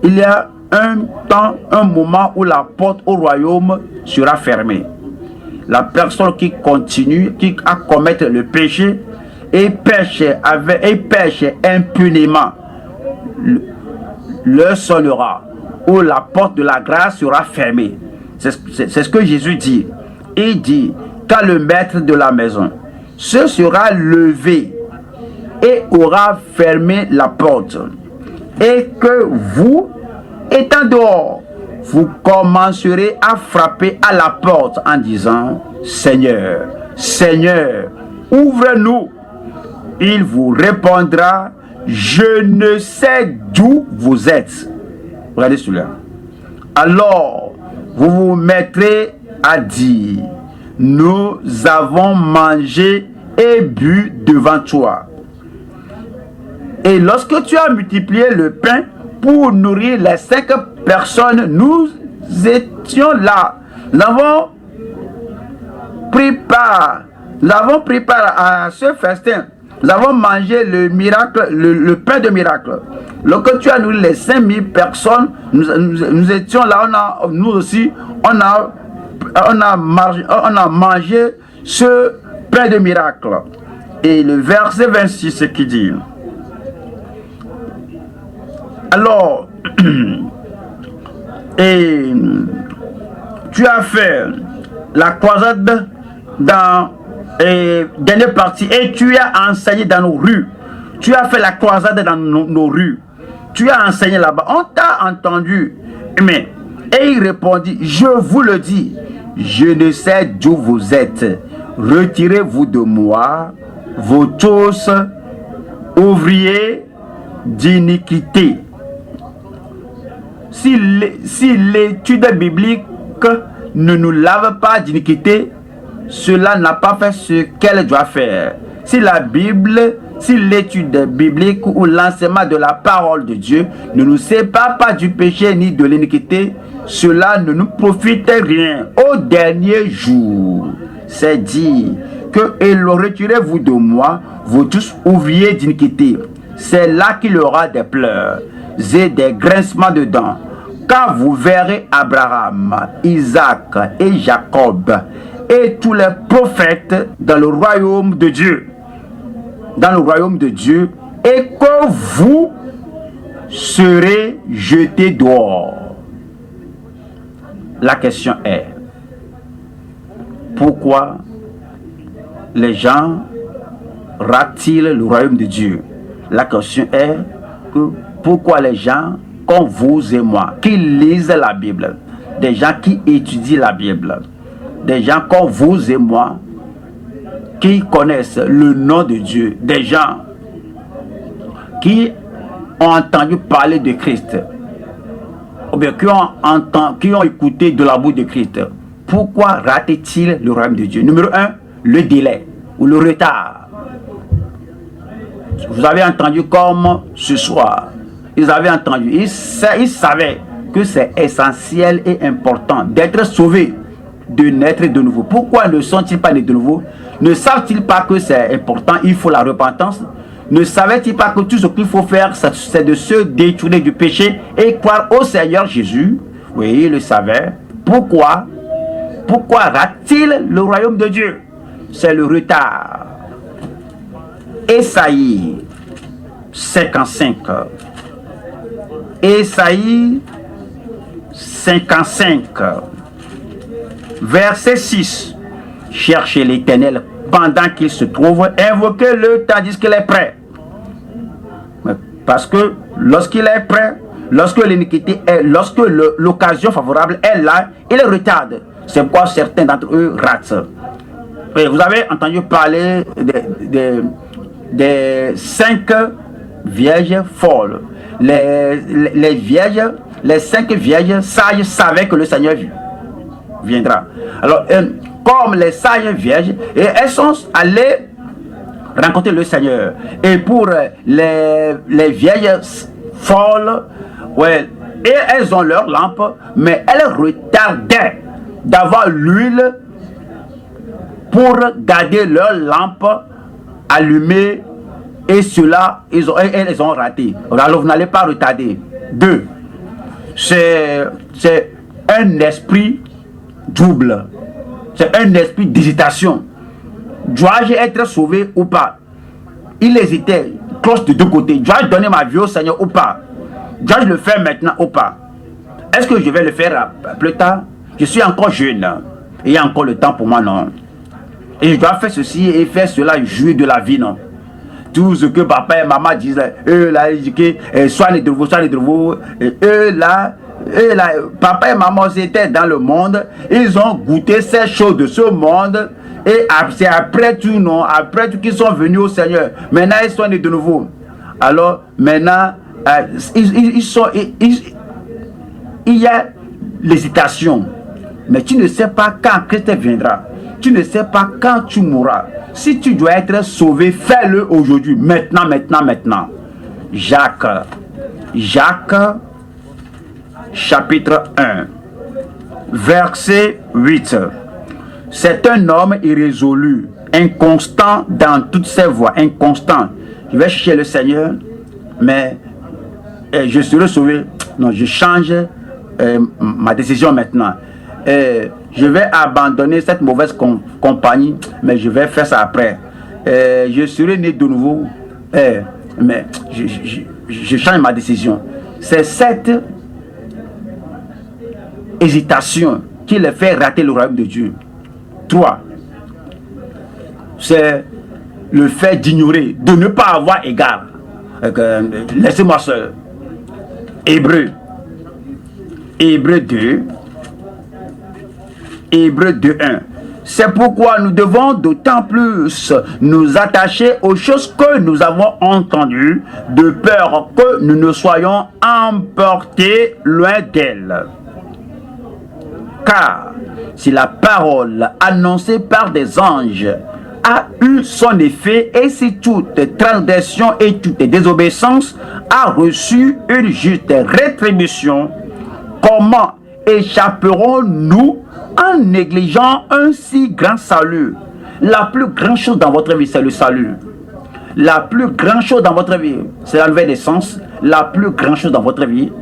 Il y a un temps, un moment où la porte au royaume sera fermée. La personne qui continue, qui a commettre le péché et pêche impunément, leur sonnera, où la porte de la grâce sera fermée. C'est ce que Jésus dit. Il dit, quand le maître de la maison se sera levé et aura fermé la porte, et que vous, étant dehors, vous commencerez à frapper à la porte en disant, Seigneur, Seigneur, ouvre-nous. Il vous répondra, je ne sais d'où vous êtes. Regardez cela. Alors, vous vous mettrez à dire, nous avons mangé et bu devant toi. Et lorsque tu as multiplié le pain pour nourrir les 5 personnes, nous étions là. Nous avons pris part à ce festin. Nous avons mangé le miracle, le pain de miracle. Lorsque tu as nourri les 5000 personnes, nous étions là, nous aussi, on a mangé ce pain de miracle. Et le verset 26, ce qui dit, alors, et tu as fait la croisade dans dernière partie, et tu as enseigné dans nos rues. Tu as fait la croisade dans nos rues. tu as enseigné là-bas, on t'a entendu. Mais, et il répondit, je vous le dis, je ne sais d'où vous êtes. Retirez-vous de moi, vous tous, ouvriers d'iniquité. Si l'étude biblique ne nous lave pas d'iniquité, cela n'a pas fait ce qu'elle doit faire. Si la Bible, si l'étude biblique ou l'enseignement de la parole de Dieu ne nous sépare pas du péché ni de l'iniquité, cela ne nous profite rien. Au dernier jour, c'est dit que retirez-vous de moi, vous tous ouvriers d'iniquité. C'est là qu'il y aura des pleurs et des grincements de dents. Quand vous verrez Abraham, Isaac et Jacob et tous les prophètes dans le royaume de Dieu, et que vous serez jetés dehors. La question est, pourquoi les gens ratent-ils le royaume de Dieu? La question est que pourquoi les gens comme vous et moi, qui lisent la Bible, des gens qui étudient la Bible, des gens comme vous et moi, qui connaissent le nom de Dieu, des gens qui ont entendu parler de Christ, ou bien qui ont écouté de la bouche de Christ, pourquoi ratent-ils le royaume de Dieu? Numéro 1, le délai ou le retard. Vous avez entendu comme ce soir, ils avaient entendu, ils savaient que c'est essentiel et important d'être sauvés, de naître de nouveau. Pourquoi ne sont-ils pas nés de nouveau? Ne savent-ils pas que c'est important, il faut la repentance? Ne savaient-ils pas que tout ce qu'il faut faire, c'est de se détourner du péché et croire au Seigneur Jésus? Oui, ils le savaient. Pourquoi rate-t-il le royaume de Dieu? C'est le retard. Ésaïe 55. Ésaïe 55, verset 6. Cherchez l'Éternel pendant qu'il se trouve, invoquez-le tandis qu'il est prêt. Parce que lorsqu'il est prêt, lorsque l'iniquité est, lorsque l'occasion favorable est là, il retarde. C'est pourquoi certains d'entre eux ratent. Et vous avez entendu parler des 5 vierges folles. Les vierges, les 5 vierges sages savaient que le Seigneur viendra. Alors, comme les sages vierges, et elles sont allées rencontrer le Seigneur. Et pour les vierges folles, ouais, et elles ont leur lampe, mais elles retardaient d'avoir l'huile pour garder leur lampe allumée. Et cela, elles ont raté. Alors vous n'allez pas retarder. 2. C'est un esprit double. C'est un esprit d'hésitation. Dois-je être sauvé ou pas? Il hésitait, cloche de deux côtés. Dois-je donner ma vie au Seigneur ou pas? Dois-je le faire maintenant ou pas? Est-ce que je vais le faire plus tard? Je suis encore jeune. Il y a encore le temps pour moi, non? Et je dois faire ceci et faire cela, jouir de la vie, non? Tout ce que papa et maman disent, eux là, ils disent que soignez de vous, eux là, papa et maman étaient dans le monde, ils ont goûté ces choses de ce monde, et c'est après tout, non, après tout qu'ils sont venus au Seigneur. Maintenant, ils sont nés de nouveau. Alors, maintenant, il y a l'hésitation. Mais tu ne sais pas quand Christ viendra. Tu ne sais pas quand tu mourras. Si tu dois être sauvé, fais-le aujourd'hui. Maintenant. Jacques, chapitre 1, verset 8. C'est un homme irrésolu, inconstant dans toutes ses voies, inconstant. Je vais chercher le Seigneur, mais je serai sauvé. Non, je change ma décision maintenant. Je vais abandonner cette mauvaise compagnie, mais je vais faire ça après. Je serai né de nouveau, mais je change ma décision. C'est cette hésitation qui les fait rater le royaume de Dieu. 3. C'est le fait d'ignorer, de ne pas avoir égard. Laissez-moi seul. Hébreux 2, Hébreux 2:1. C'est pourquoi nous devons d'autant plus nous attacher aux choses que nous avons entendues, de peur que nous ne soyons emportés loin d'elles. Car si la parole annoncée par des anges a eu son effet, et si toute transgression et toute désobéissance a reçu une juste rétribution, comment échapperons-nous en négligeant un si grand salut? La plus grande chose dans votre vie, c'est le salut. La plus grande chose dans votre vie, c'est la nouvelle naissance. La plus grande chose dans votre vie,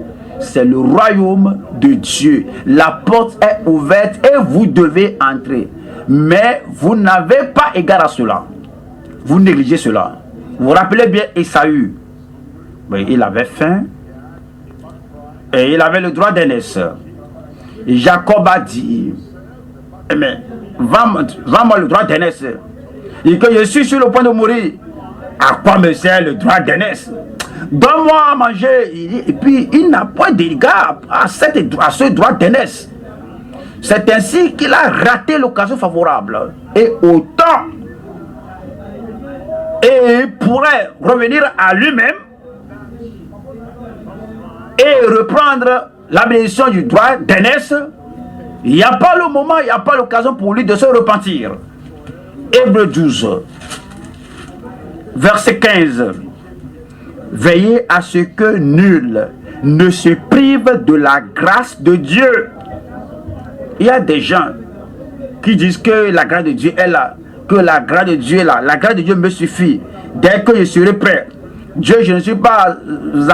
c'est le royaume de Dieu. La porte est ouverte et vous devez entrer. Mais vous n'avez pas égard à cela. Vous négligez cela. Vous vous rappelez bien Ésaü. Oui, il avait faim et il avait le droit d'aînesse. Et Jacob a dit, mais vends-moi le droit d'aînesse. Et que je suis sur le point de mourir. À quoi me sert le droit d'aînesse? Donne-moi à manger. Et puis il n'a pas d'égard à ce droit d'aînesse. C'est ainsi qu'il a raté l'occasion favorable. Et autant, et il pourrait revenir à lui-même et reprendre la bénédiction du droit d'aînesse. Il n'y a pas le moment, il n'y a pas l'occasion pour lui de se repentir. Hébreux 12, verset 15. Veillez à ce que nul ne se prive de la grâce de Dieu. Il y a des gens qui disent que la grâce de Dieu est là, que la grâce de Dieu est là, la grâce de Dieu me suffit. Dès que je serai prêt, Dieu, je ne suis pas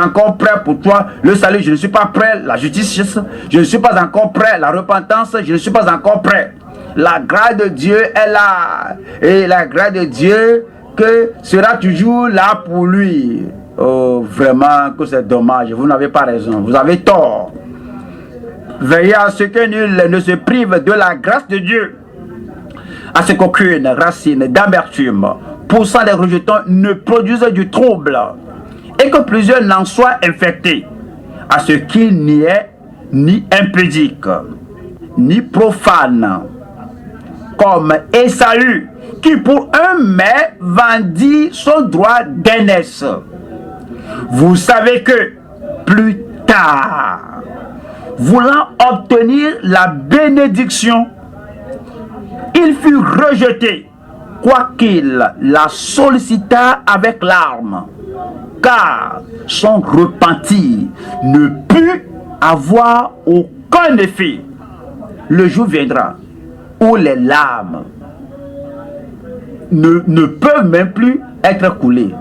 encore prêt pour toi, le salut, je ne suis pas prêt, la justice, je ne suis pas encore prêt, la repentance, je ne suis pas encore prêt. La grâce de Dieu est là, et la grâce de Dieu que sera toujours là pour lui. Oh, vraiment que c'est dommage, vous n'avez pas raison, vous avez tort. Veillez à ce que nul ne se prive de la grâce de Dieu, à ce qu'aucune racine d'amertume poussant des rejetons ne produise du trouble, et que plusieurs n'en soient infectés, à ce qu'il n'y ait ni impudique, ni profane, comme Ésaü, qui pour un mets vendit son droit d'aînesse. Vous savez que plus tard, voulant obtenir la bénédiction, il fut rejeté, quoiqu'il la sollicita avec larmes, car son repentir ne put avoir aucun effet. Le jour viendra où les larmes ne peuvent même plus être coulées.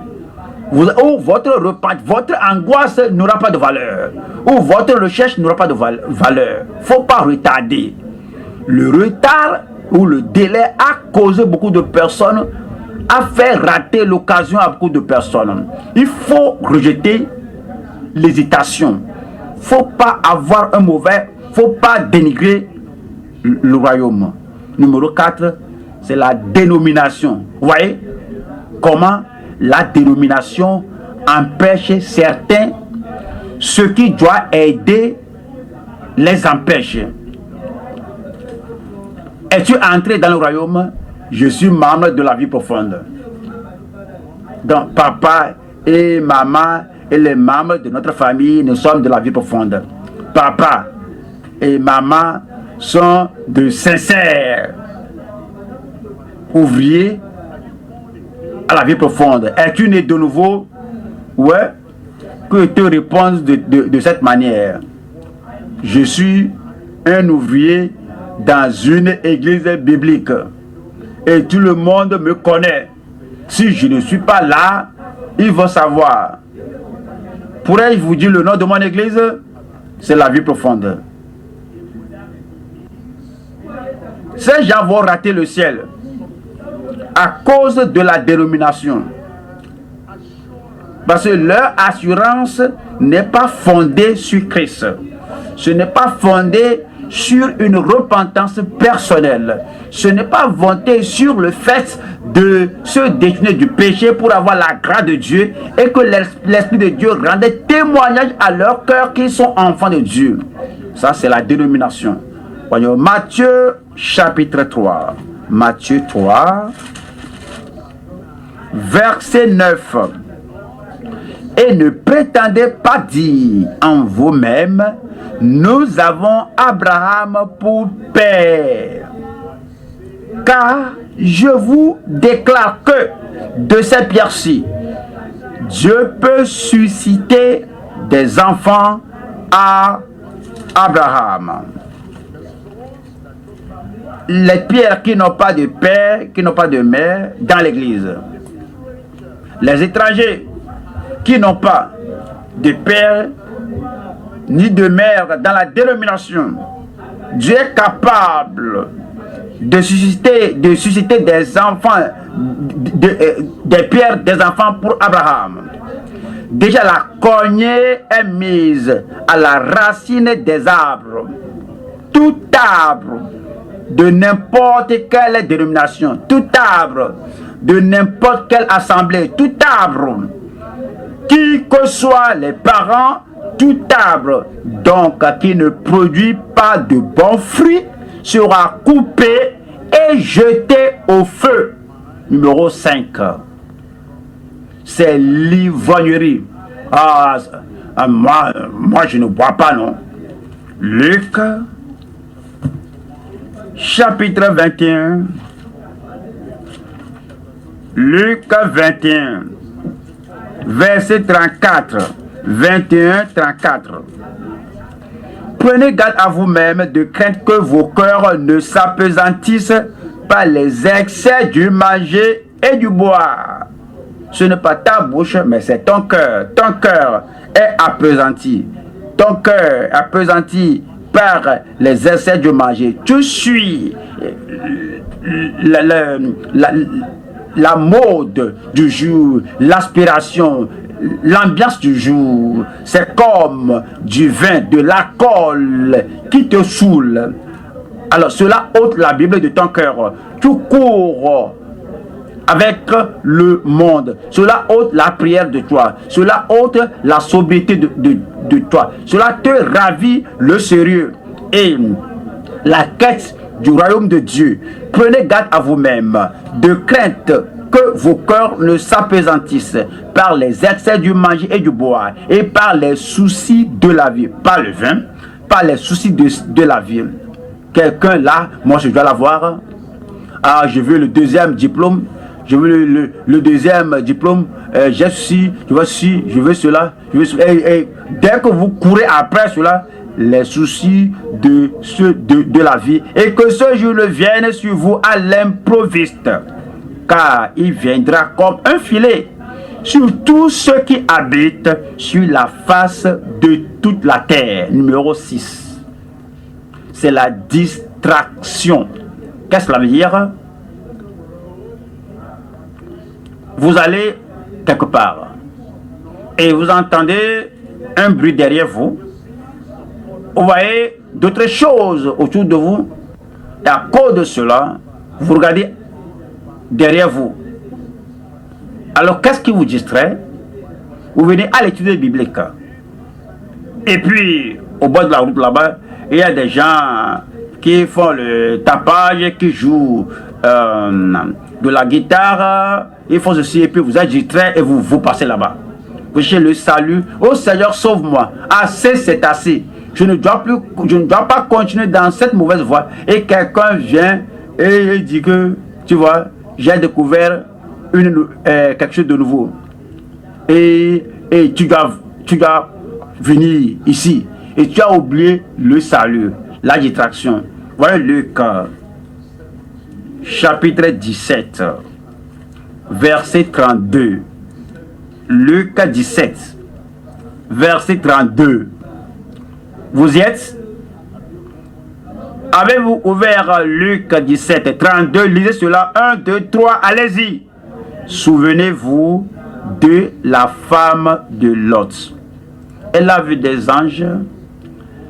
Où votre repentir, votre angoisse n'aura pas de valeur, où votre recherche n'aura pas de valeur. Il ne faut pas retarder. Le retard ou le délai a causé beaucoup de personnes, a fait rater l'occasion à beaucoup de personnes. Il faut rejeter l'hésitation. Il ne faut pas avoir un mauvais, il ne faut pas dénigrer le royaume. Numéro 4, c'est la dénomination. Vous voyez comment la dénomination empêche certains, ce qui doit aider les empêche. Es-tu entré dans le royaume? Je suis membre de la vie profonde. Donc papa et maman et les membres de notre famille, nous sommes de la vie profonde. Papa et maman sont de sincères ouvriers à la vie profonde. Es-tu né de nouveau? Ouais. Que je te réponde de cette manière. Je suis un ouvrier dans une église biblique. Et tout le monde me connaît. Si je ne suis pas là, ils vont savoir. Pourrais-je vous dire le nom de mon église? C'est la vie profonde. Ces gens vont rater le ciel à cause de la dénomination. Parce que leur assurance n'est pas fondée sur Christ. Ce n'est pas fondé sur une repentance personnelle. Ce n'est pas vanter sur le fait de se détourner du péché pour avoir la grâce de Dieu et que l'Esprit de Dieu rende témoignage à leur cœur qu'ils sont enfants de Dieu. Ça, c'est la dénomination. Voyons Matthieu chapitre 3. Matthieu 3, verset 9. Et ne prétendez pas dire en vous-même, nous avons Abraham pour père. Car je vous déclare que de cette pierre-ci, Dieu peut susciter des enfants à Abraham. Les pierres qui n'ont pas de père, qui n'ont pas de mère dans l'église. Les étrangers qui n'ont pas de père ni de mère dans la dénomination. Dieu est capable de susciter des enfants, des pierres, des enfants pour Abraham. Déjà la cognée est mise à la racine des arbres. Tout arbre de n'importe quelle dénomination, tout arbre de n'importe quelle assemblée, tout arbre, qui que soient les parents, tout arbre donc qui ne produit pas de bons fruits sera coupé et jeté au feu. Numéro 5. C'est l'ivrognerie. Moi je ne bois pas, non. Luc chapitre 21. Luc 21. Verset 34. 21, 34. Prenez garde à vous-même de craindre que vos cœurs ne s'apesantissent par les excès du manger et du boire. Ce n'est pas ta bouche, mais c'est ton cœur. Ton cœur est appesanti. Ton cœur est appesanti par les excès du manger. Tu suis la mode du jour, l'aspiration, l'ambiance du jour. C'est comme du vin, de l'alcool qui te saoule. Alors cela ôte la Bible de ton cœur. Tu cours avec le monde. Cela ôte la prière de toi. Cela ôte la sobriété de toi. Cela te ravit le sérieux et la quête du royaume de Dieu. Prenez garde à vous-même de crainte que vos cœurs ne s'apesantissent par les excès du manger et du boire et par les soucis de la vie. Pas le vin, par les soucis de la vie. Quelqu'un là, moi je dois l'avoir. Ah, je veux le deuxième diplôme. Je veux le deuxième diplôme. J'ai ceci, je veux ceci, je veux cela. Je veux cela. Et dès que vous courez après cela, les soucis de la vie, et que ce jour ne vienne sur vous à l'improviste, car il viendra comme un filet sur tous ceux qui habitent sur la face de toute la terre. Numéro 6. C'est la distraction. Qu'est-ce que cela veut dire? Vous allez quelque part et vous entendez un bruit derrière vous. Vous voyez d'autres choses autour de vous. Et à cause de cela, vous regardez derrière vous. Alors qu'est-ce qui vous distrait? Vous venez à l'étude biblique. Et puis, au bord de la route là-bas, il y a des gens qui font le tapage, qui jouent de la guitare, ils font ceci, et puis vous êtes distrait et vous passez là-bas. Vous cherchez le salut. Oh Seigneur, sauve-moi. Assez, c'est assez. Je ne dois pas continuer dans cette mauvaise voie. Et quelqu'un vient et dit que, tu vois, j'ai découvert quelque chose de nouveau. Et tu dois venir ici. Et tu as oublié le salut, la distraction. Voyez Luc, chapitre 17, verset 32. Luc 17, verset 32. Vous y êtes? Avez-vous ouvert Luc 17, 32? Lisez cela. 1, 2, 3, allez-y. Souvenez-vous de la femme de Lot. Elle a vu des anges.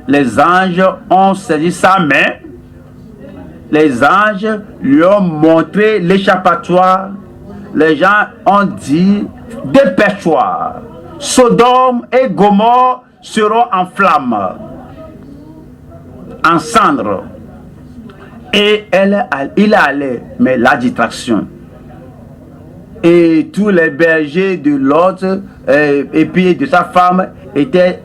les anges ont saisi sa main. Les anges lui ont montré l'échappatoire. Les gens ont dit, dépêche-toi. Sodome et Gomorrhe seront en flammes, en cendres. Et il est allé, mais la distraction. Et tous les bergers de Lot et puis de sa femme étaient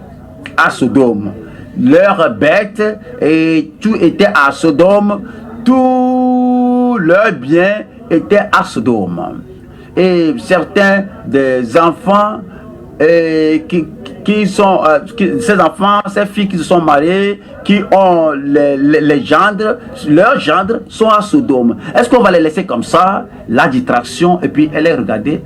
à Sodome. Leurs bêtes et tout était à Sodome. Tous leurs biens étaient à Sodome. Et certains des enfants ces enfants, ces filles qui se sont mariées, qui ont les gendres, leurs gendres sont à Sodome. Est-ce qu'on va les laisser comme ça? La distraction, et puis elle a regardé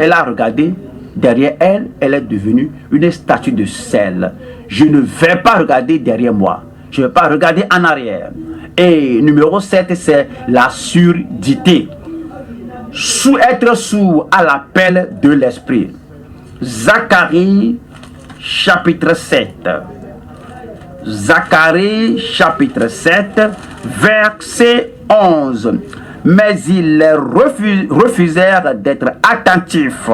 derrière elle, elle est devenue une statue de sel. Je ne vais pas regarder derrière moi, je ne vais pas regarder en arrière. Et numéro 7, c'est la surdité. Être sourd à l'appel de l'esprit. Zacharie chapitre 7. Zacharie chapitre 7, verset 11. Mais ils refusèrent d'être attentifs.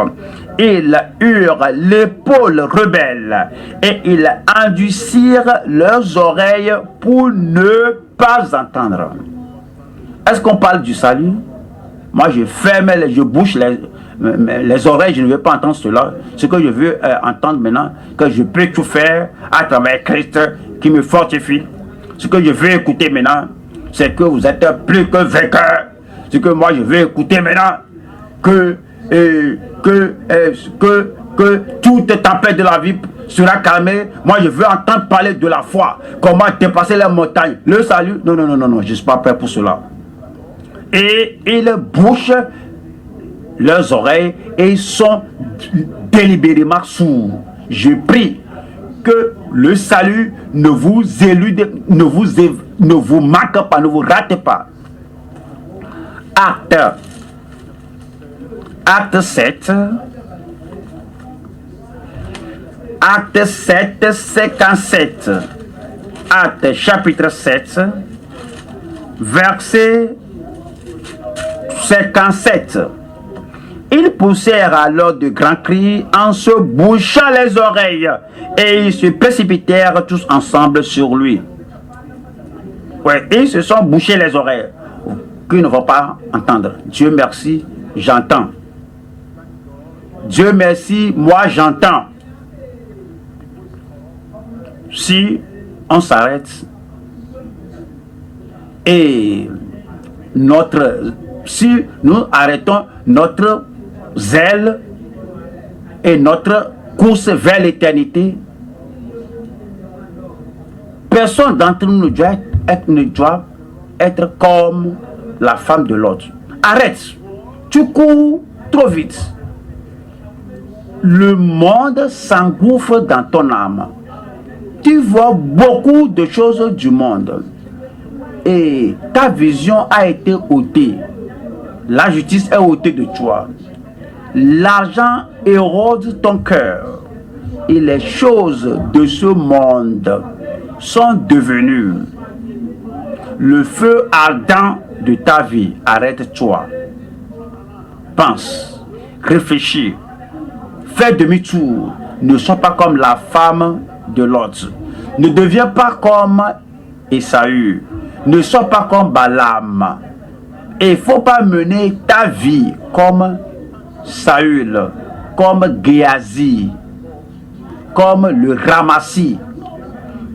Ils eurent l'épaule rebelle et ils endurcirent leurs oreilles pour ne pas entendre. Est-ce qu'on parle du salut? Moi, je bouche les oreilles, je ne veux pas entendre cela. Ce que je veux entendre maintenant, que je peux tout faire à travers Christ qui me fortifie. Ce que je veux écouter maintenant, c'est que vous êtes plus que vainqueur. Ce que moi je veux écouter maintenant, que toute tempête de la vie sera calmée. Moi je veux entendre parler de la foi. Comment dépasser les montagnes. Le salut, non, je ne suis pas prêt pour cela. Et ils bouchent leurs oreilles et ils sont délibérément sourds. Je prie que le salut ne vous élude, ne vous manque pas, ne vous rate pas. Acte 7, 57. Acte chapitre 7, verset 57. Ils poussèrent alors de grands cris en se bouchant les oreilles et ils se précipitèrent tous ensemble sur lui. Ouais, ils se sont bouchés les oreilles qu'ils ne vont pas entendre. Dieu merci, j'entends. Dieu merci, moi j'entends. Si on s'arrête et si nous arrêtons notre zèle et notre course vers l'éternité, personne d'entre nous ne doit être comme la femme de l'autre. Arrête, tu cours trop vite. Le monde s'engouffre dans ton âme. Tu vois beaucoup de choses du monde et ta vision a été ôtée. La justice est ôtée de toi. L'argent érode ton cœur et les choses de ce monde sont devenues le feu ardent de ta vie. Arrête-toi. Pense, réfléchis, fais demi-tour. Ne sois pas comme la femme de l'autre. Ne deviens pas comme Ésaü. Ne sois pas comme Balaam. Et il ne faut pas mener ta vie comme Saül, comme Géasi, comme le Ramassi,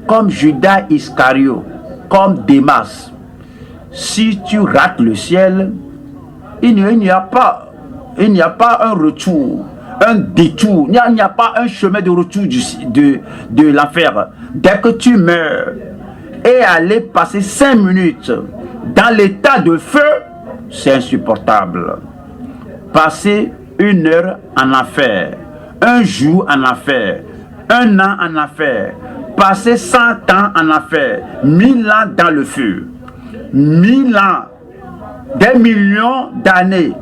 comme Judas Iscario, comme Démas. Si tu rates le ciel, il n'y a pas un retour, un détour, il n'y a pas un chemin de retour de l'enfer. Dès que tu meurs et aller passer 5 minutes dans l'état de feu, c'est insupportable. Passer 1 heure en enfer, 1 jour en enfer, 1 an en enfer, passer 100 ans en enfer, 1000 ans dans le feu, 1000 ans, des millions d'années,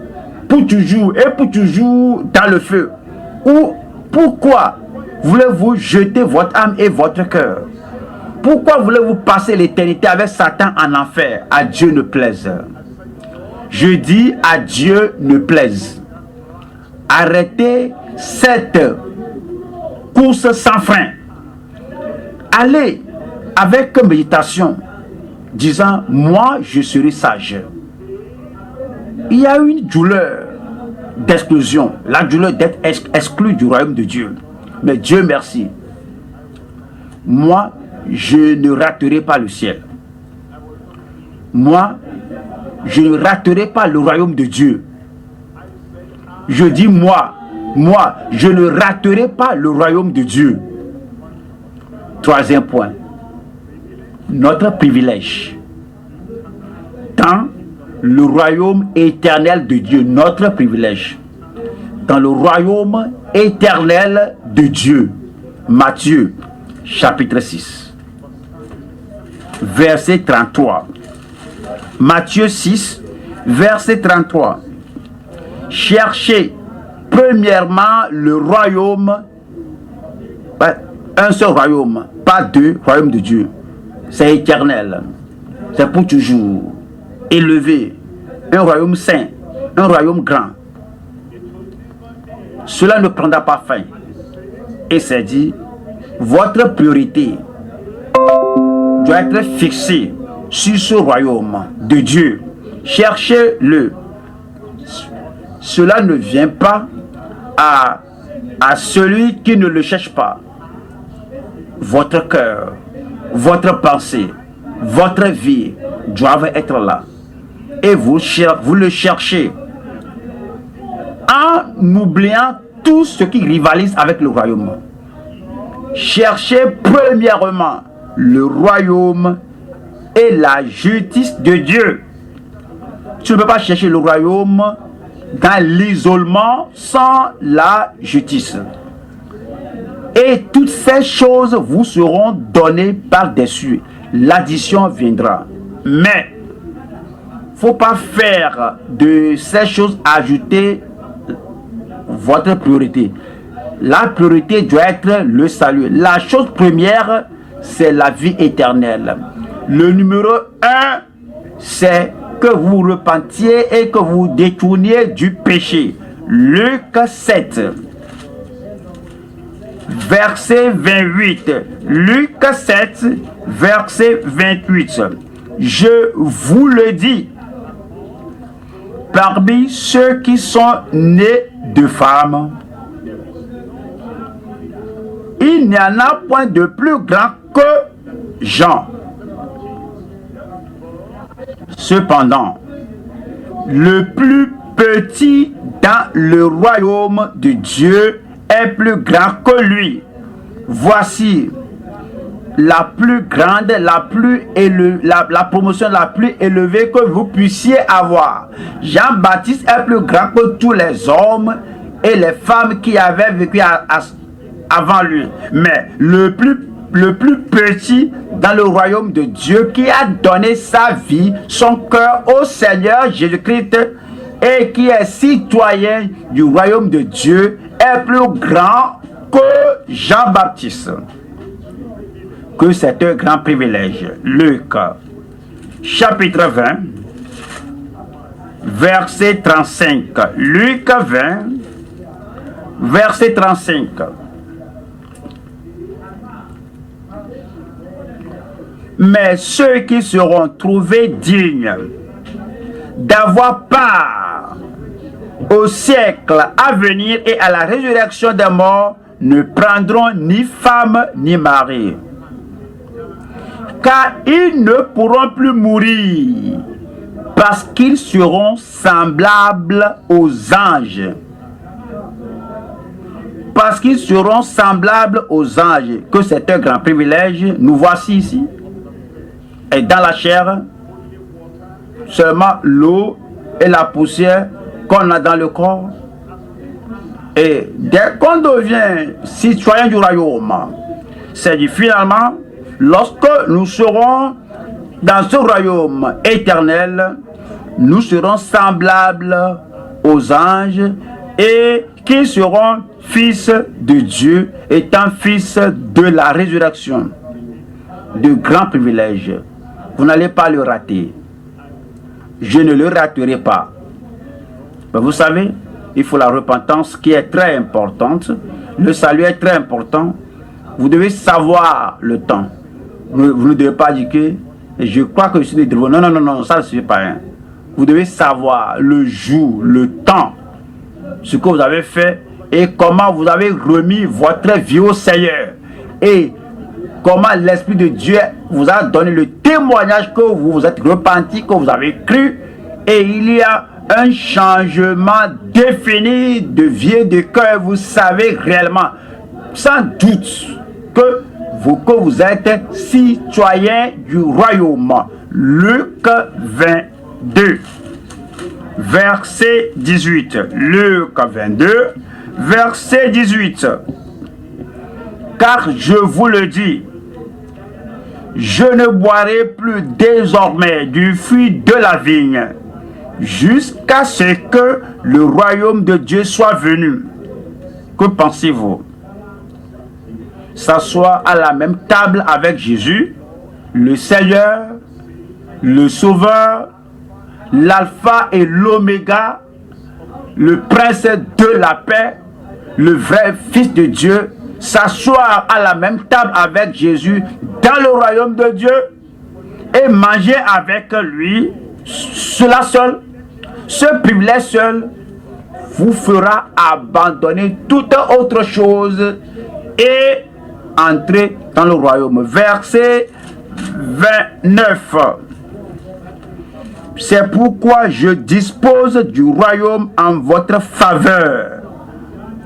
pour toujours et pour toujours dans le feu. Ou pourquoi voulez-vous jeter votre âme et votre cœur? Pourquoi voulez-vous passer l'éternité avec Satan en enfer? À Dieu ne plaise. Je dis à Dieu ne plaise. Arrêtez cette course sans frein. Allez avec méditation, disant, moi je serai sage. Il y a une douleur d'exclusion, la douleur d'être exclu du royaume de Dieu. Mais Dieu merci, moi je ne raterai pas le ciel. Moi je ne raterai pas le royaume de Dieu. Je dis moi je ne raterai pas le royaume de Dieu. Troisième point, notre privilège dans le royaume éternel de Dieu, notre privilège dans le royaume éternel de Dieu. Matthieu chapitre 6 verset 33. Matthieu 6 verset 33. Cherchez premièrement le royaume, un seul royaume, pas deux royaumes de Dieu. C'est éternel, c'est pour toujours, élevé, un royaume saint, un royaume grand. Cela ne prendra pas fin. Et c'est dit, votre priorité doit être fixée sur ce royaume de Dieu. Cherchez-le. Cela ne vient pas à celui qui ne le cherche pas. Votre cœur, votre pensée, votre vie doivent être là. Et vous le cherchez en oubliant tout ce qui rivalise avec le royaume. Cherchez premièrement le royaume et la justice de Dieu. Tu ne peux pas chercher le royaume dans l'isolement sans la justice. Et toutes ces choses vous seront données par-dessus. L'addition viendra. Mais il ne faut pas faire de ces choses ajouter votre priorité. La priorité doit être le salut. La chose première, c'est la vie éternelle. Le numéro 1, c'est que vous repentiez et que vous détourniez du péché. Luc 7, verset 28. Luc 7, verset 28. Je vous le dis, parmi ceux qui sont nés de femmes, il n'y en a point de plus grand que Jean. Cependant, le plus petit dans le royaume de Dieu est plus grand que lui. Voici la plus grande, la promotion la plus élevée que vous puissiez avoir. Jean-Baptiste est plus grand que tous les hommes et les femmes qui avaient vécu avant lui. Mais le plus petit dans le royaume de Dieu, qui a donné sa vie, son cœur au Seigneur Jésus-Christ et qui est citoyen du royaume de Dieu, est plus grand que Jean-Baptiste. Que c'est un grand privilège. Luc chapitre 20 verset 35. Luc 20 verset 35. Mais ceux qui seront trouvés dignes d'avoir part au siècle à venir et à la résurrection des morts ne prendront ni femme ni mari, car ils ne pourront plus mourir, parce qu'ils seront semblables aux anges. Parce qu'ils seront semblables aux anges. Que c'est un grand privilège. Nous voici ici. Et dans la chair, seulement l'eau et la poussière qu'on a dans le corps. Et dès qu'on devient citoyen du royaume, c'est dit finalement, lorsque nous serons dans ce royaume éternel, nous serons semblables aux anges et qui seront fils de Dieu, étant fils de la résurrection. de grands privilèges. Vous n'allez pas le rater. Je ne le raterai pas. Mais vous savez, il faut la repentance qui est très importante. Le salut est très important. Vous devez savoir le temps. Vous ne devez pas dire que je crois que je suis de vous. Non, non, non, non, ça ne suffit pas. Hein. Vous devez savoir le jour, le temps, ce que vous avez fait et comment vous avez remis votre vie au Seigneur. Et comment l'Esprit de Dieu vous a donné le témoignage que vous vous êtes repenti, que vous avez cru. Et il y a un changement défini de vie et de cœur. Vous savez réellement, sans doute, que vous êtes citoyen du royaume. Luc 22, verset 18. Luc 22, verset 18. Car je vous le dis, je ne boirai plus désormais du fruit de la vigne, jusqu'à ce que le royaume de Dieu soit venu. Que pensez-vous? S'asseoir à la même table avec Jésus, le Seigneur, le Sauveur, l'Alpha et l'Oméga, le Prince de la paix, le vrai Fils de Dieu, s'asseoir à la même table avec Jésus dans le royaume de Dieu et manger avec lui, cela seul, ce privilège seul, vous fera abandonner toute autre chose et entrer dans le royaume. Verset 29. C'est pourquoi je dispose du royaume en votre faveur,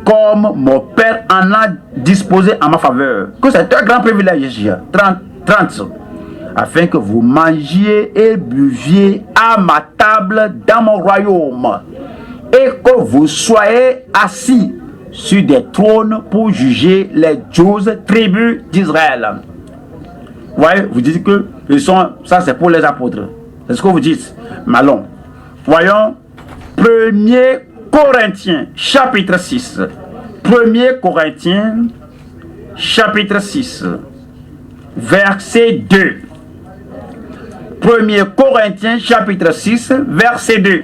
comme mon Père en a disposé en ma faveur. Que c'est un grand privilège. 30. Afin que vous mangiez et buviez à ma table dans mon royaume, et que vous soyez assis sur des trônes pour juger les 12 tribus d'Israël. Vous voyez, vous dites que ça c'est pour les apôtres. C'est ce que vous dites. Mais allons, voyons 1er Corinthiens chapitre 6. 1er Corinthiens chapitre 6 verset 2. 1er Corinthiens chapitre 6 verset 2.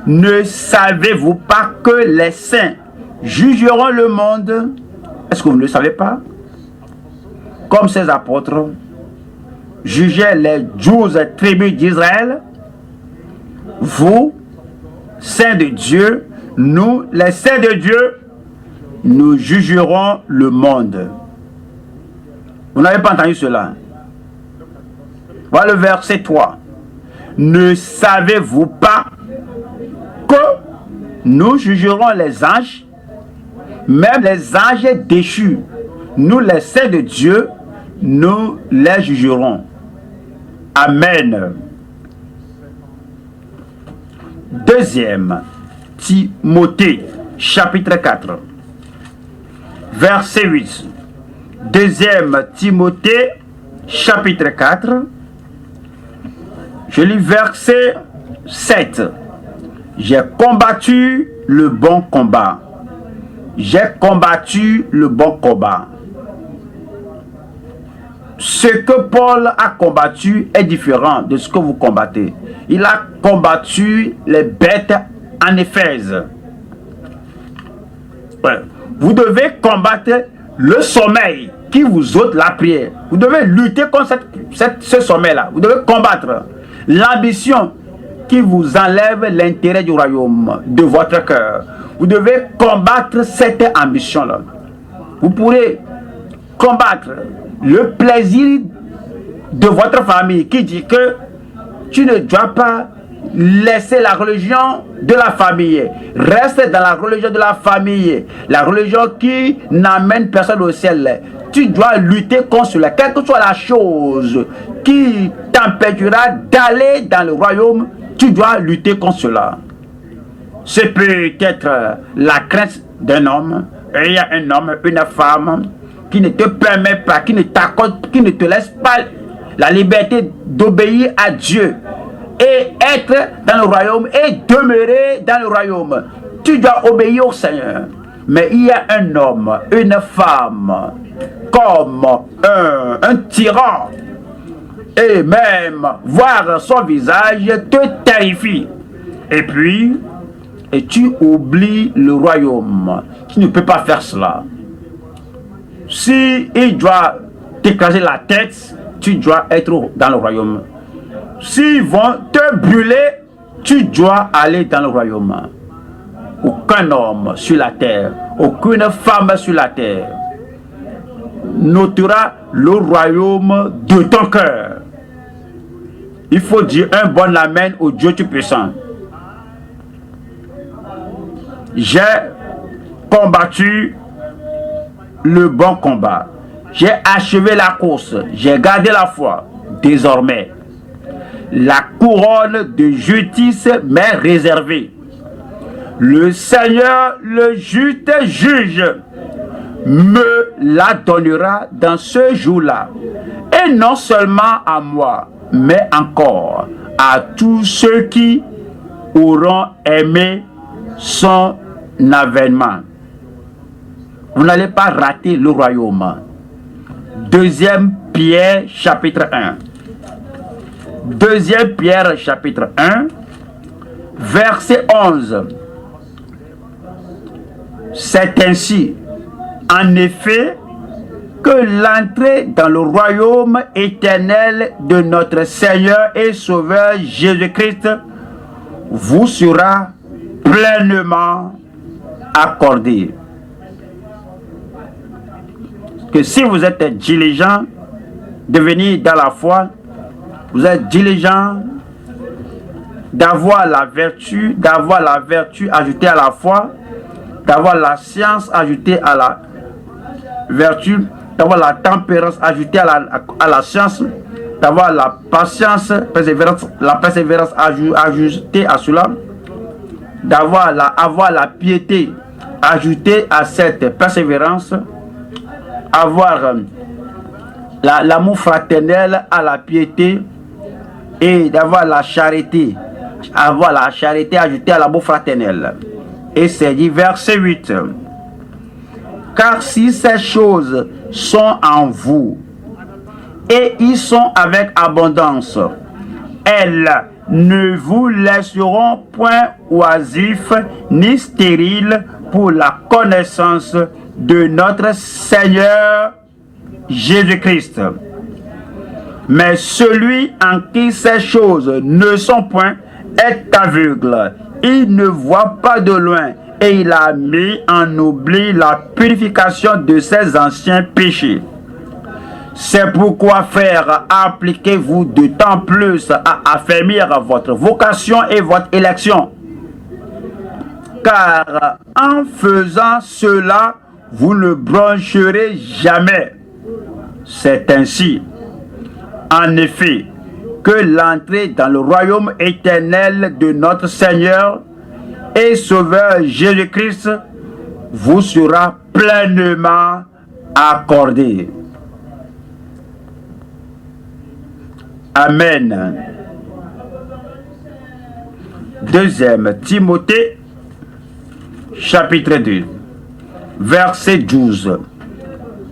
Ne savez-vous pas que les saints jugeront le monde? Est-ce que vous ne le savez pas? Comme ces apôtres jugeaient les 12 tribus d'Israël, vous, saints de Dieu, nous, les saints de Dieu, nous jugerons le monde. Vous n'avez pas entendu cela? Voilà le verset 3. Ne savez-vous pas que nous jugerons les anges, même les anges déchus? Nous, les saints de Dieu, nous les jugerons. Amen. Deuxième Timothée, chapitre 4, verset 8. Deuxième Timothée, chapitre 4, je lis verset 7. J'ai combattu le bon combat. J'ai combattu le bon combat. Ce que Paul a combattu est différent de ce que vous combattez. Il a combattu les bêtes en Éphèse. Ouais. Vous devez combattre le sommeil qui vous ôte la prière. Vous devez lutter contre ce sommeil-là. Vous devez combattre l'ambition qui vous enlève l'intérêt du royaume de votre cœur. Vous devez combattre cette ambition-là. Vous pourrez combattre le plaisir de votre famille qui dit que tu ne dois pas laisser la religion de la famille. Reste dans la religion de la famille. La religion qui n'amène personne au ciel. Tu dois lutter contre cela. Quelle que soit la chose qui t'empêchera d'aller dans le royaume, tu dois lutter contre cela. C'est peut-être la crainte d'un homme. Il y a un homme, une femme qui ne te permet pas, qui ne t'accorde, qui ne te laisse pas la liberté d'obéir à Dieu et être dans le royaume et demeurer dans le royaume. Tu dois obéir au Seigneur. Mais il y a un homme, une femme, comme un tyran. Et même voir son visage te terrifie. Et puis, tu oublies le royaume. Tu ne peux pas faire cela. Si il doit t'écraser la tête, tu dois être dans le royaume. S'ils vont te brûler, tu dois aller dans le royaume. Aucun homme sur la terre, aucune femme sur la terre n'ôtera le royaume de ton cœur. Il faut dire un bon amen au Dieu Tout-Puissant. J'ai combattu le bon combat. J'ai achevé la course. J'ai gardé la foi. Désormais, la couronne de justice m'est réservée. Le Seigneur, le juste juge, me la donnera dans ce jour-là. Et non seulement à moi, mais encore à tous ceux qui auront aimé son avènement. Vous n'allez pas rater le royaume. 2 Pierre chapitre 1. 2 Pierre chapitre 1, verset 11. C'est ainsi, en effet, que l'entrée dans le royaume éternel de notre Seigneur et Sauveur Jésus-Christ vous sera pleinement accordée. Que si vous êtes diligent de venir dans la foi, vous êtes diligent d'avoir la vertu ajoutée à la foi, d'avoir la science ajoutée à la vertu, d'avoir la tempérance ajoutée à la science, d'avoir la patience, la persévérance ajoutée à cela, avoir la piété ajoutée à cette persévérance, avoir l'amour fraternel à la piété et d'avoir la charité ajoutée à l'amour fraternel. Et c'est dit verset 8. Car si ces choses sont en vous et ils sont avec abondance, elles ne vous laisseront point oisifs ni stériles pour la connaissance de notre Seigneur Jésus-Christ. Mais celui en qui ces choses ne sont point est aveugle. Il ne voit pas de loin et il a mis en oubli la purification de ses anciens péchés. C'est pourquoi, frères, appliquez-vous d'autant plus à affermir votre vocation et votre élection. Car en faisant cela, vous ne broncherez jamais. C'est ainsi, en effet, que l'entrée dans le royaume éternel de notre Seigneur et Sauveur Jésus-Christ vous sera pleinement accordée. Amen. 2 Timothée, chapitre 2, verset 12.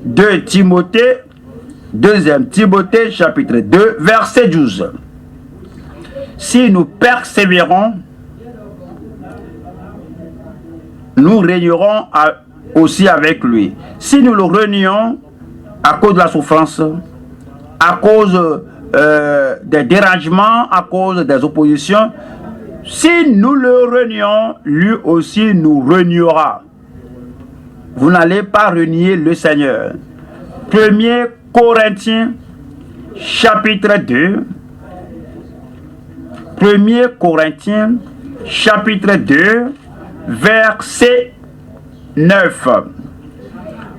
2 Timothée, chapitre 2, verset 12. Si nous persévérons, nous régnerons aussi avec lui. Si nous le renions à cause de la souffrance, à cause des dérangements, à cause des oppositions, si nous le renions, lui aussi nous reniera. Vous n'allez pas renier le Seigneur. 1 Corinthiens, chapitre 2. 1 Corinthiens, chapitre 2, verset 9.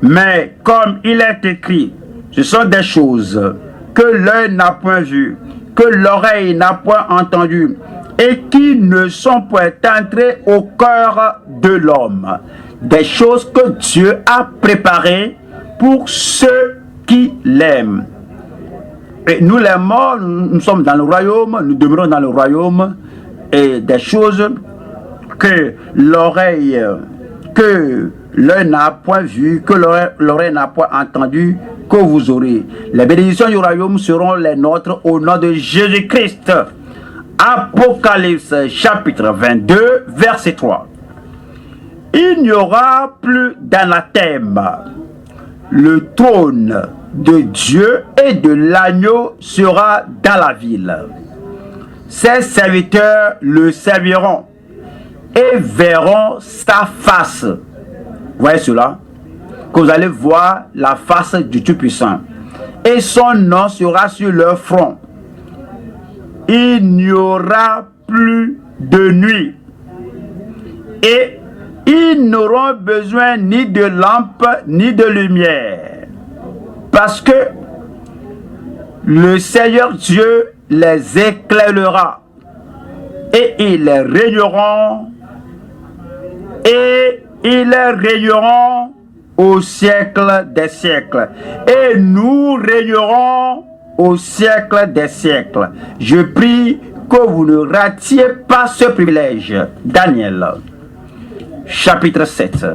Mais comme il est écrit, ce sont des choses que l'œil n'a point vues, que l'oreille n'a point entendues, et qui ne sont point entrées au cœur de l'homme. Des choses que Dieu a préparées pour ceux qui l'aiment. Et nous les morts, nous sommes dans le royaume, nous demeurons dans le royaume, et des choses que l'oreille que l'œil n'a point vu, que l'oreille n'a point entendu, que vous aurez. Les bénédictions du royaume seront les nôtres au nom de Jésus-Christ. Apocalypse chapitre 22, verset 3. Il n'y aura plus d'anathème. Le trône de Dieu et de l'agneau sera dans la ville. Ses serviteurs le serviront et verront sa face. Vous voyez cela? Que vous allez voir la face du Tout-Puissant. Et son nom sera sur leur front. Il n'y aura plus de nuit. Et ils n'auront besoin ni de lampe ni de lumière. Parce que le Seigneur Dieu les éclairera. Et ils régneront. Et ils régneront au siècle des siècles. Et nous régnerons au siècle des siècles. Je prie que vous ne ratiez pas ce privilège. Daniel, chapitre 7,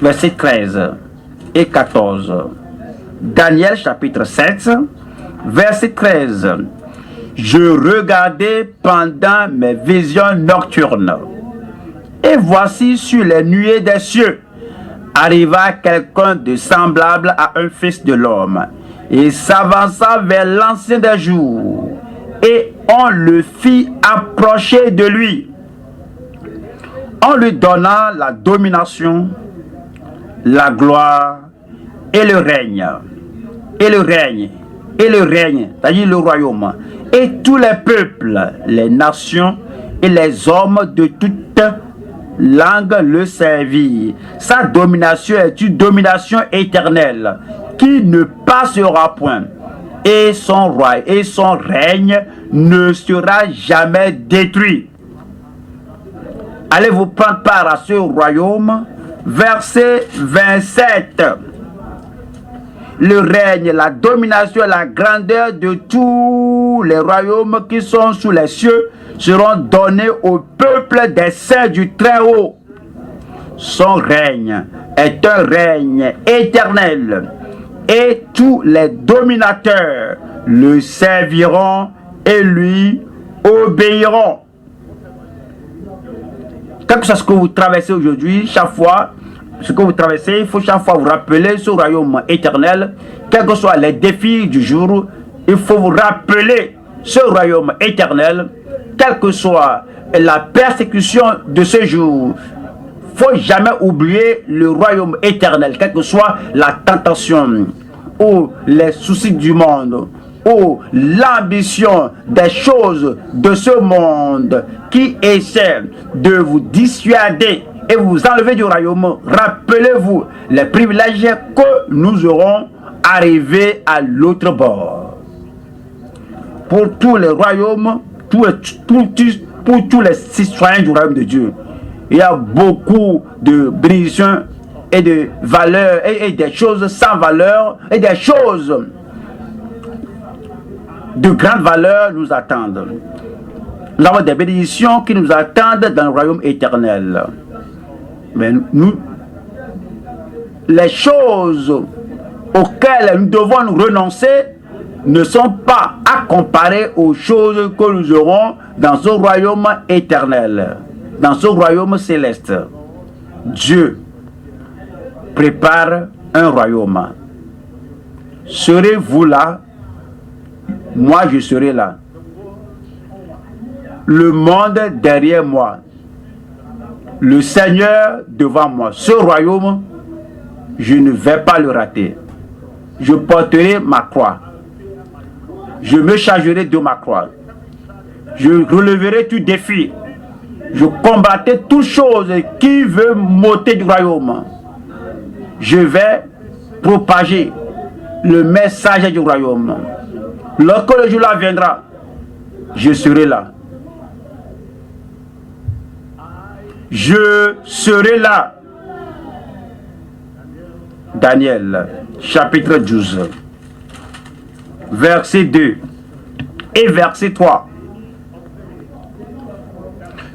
versets 13 et 14. Daniel, chapitre 7, verset 13. Je regardais pendant mes visions nocturnes. Et voici sur les nuées des cieux arriva quelqu'un de semblable à un fils de l'homme. Et s'avança vers l'ancien des jours. Et on le fit approcher de lui. On lui donna la domination, la gloire et le règne. Et le règne. Et le règne, c'est-à-dire le royaume. Et tous les peuples, les nations et les hommes de toute langue le servirent. Sa domination est une domination éternelle qui ne passera point. Et son roi et son règne ne sera jamais détruit. Allez-vous prendre part à ce royaume. Verset 27. Le règne, la domination et la grandeur de tous les royaumes qui sont sous les cieux seront donnés au peuple des saints du Très-Haut. Son règne est un règne éternel et tous les dominateurs le serviront et lui obéiront. Quel que soit ce que vous traversez aujourd'hui, chaque fois, ce que vous traversez, il faut chaque fois vous rappeler ce royaume éternel. Quels que soient les défis du jour, il faut vous rappeler ce royaume éternel. Quelle que soit la persécution de ce jour, il ne faut jamais oublier le royaume éternel. Quelle que soit la tentation ou les soucis du monde ou l'ambition des choses de ce monde qui essaie de vous dissuader et vous enlever du royaume, rappelez-vous les privilèges que nous aurons arrivés à l'autre bord. Pour tous les royaumes, pour tous les citoyens du royaume de Dieu, il y a beaucoup de bénédictions et de valeurs et des choses sans valeur et des choses de grande valeur nous attendent. Nous avons des bénédictions qui nous attendent dans le royaume éternel. Mais nous, les choses auxquelles nous devons nous renoncer ne sont pas à comparer aux choses que nous aurons dans ce royaume éternel, dans ce royaume céleste. Dieu prépare un royaume. Serez-vous là? Moi, je serai là. Le monde derrière moi. Le Seigneur devant moi. Ce royaume, je ne vais pas le rater. Je porterai ma croix. Je me chargerai de ma croix. Je releverai tout défi. Je combattrai toute chose qui veut m'ôter du royaume. Je vais propager le message du royaume. Lorsque le jour-là viendra, je serai là. Je serai là. Daniel, chapitre 12, verset 2 et verset 3.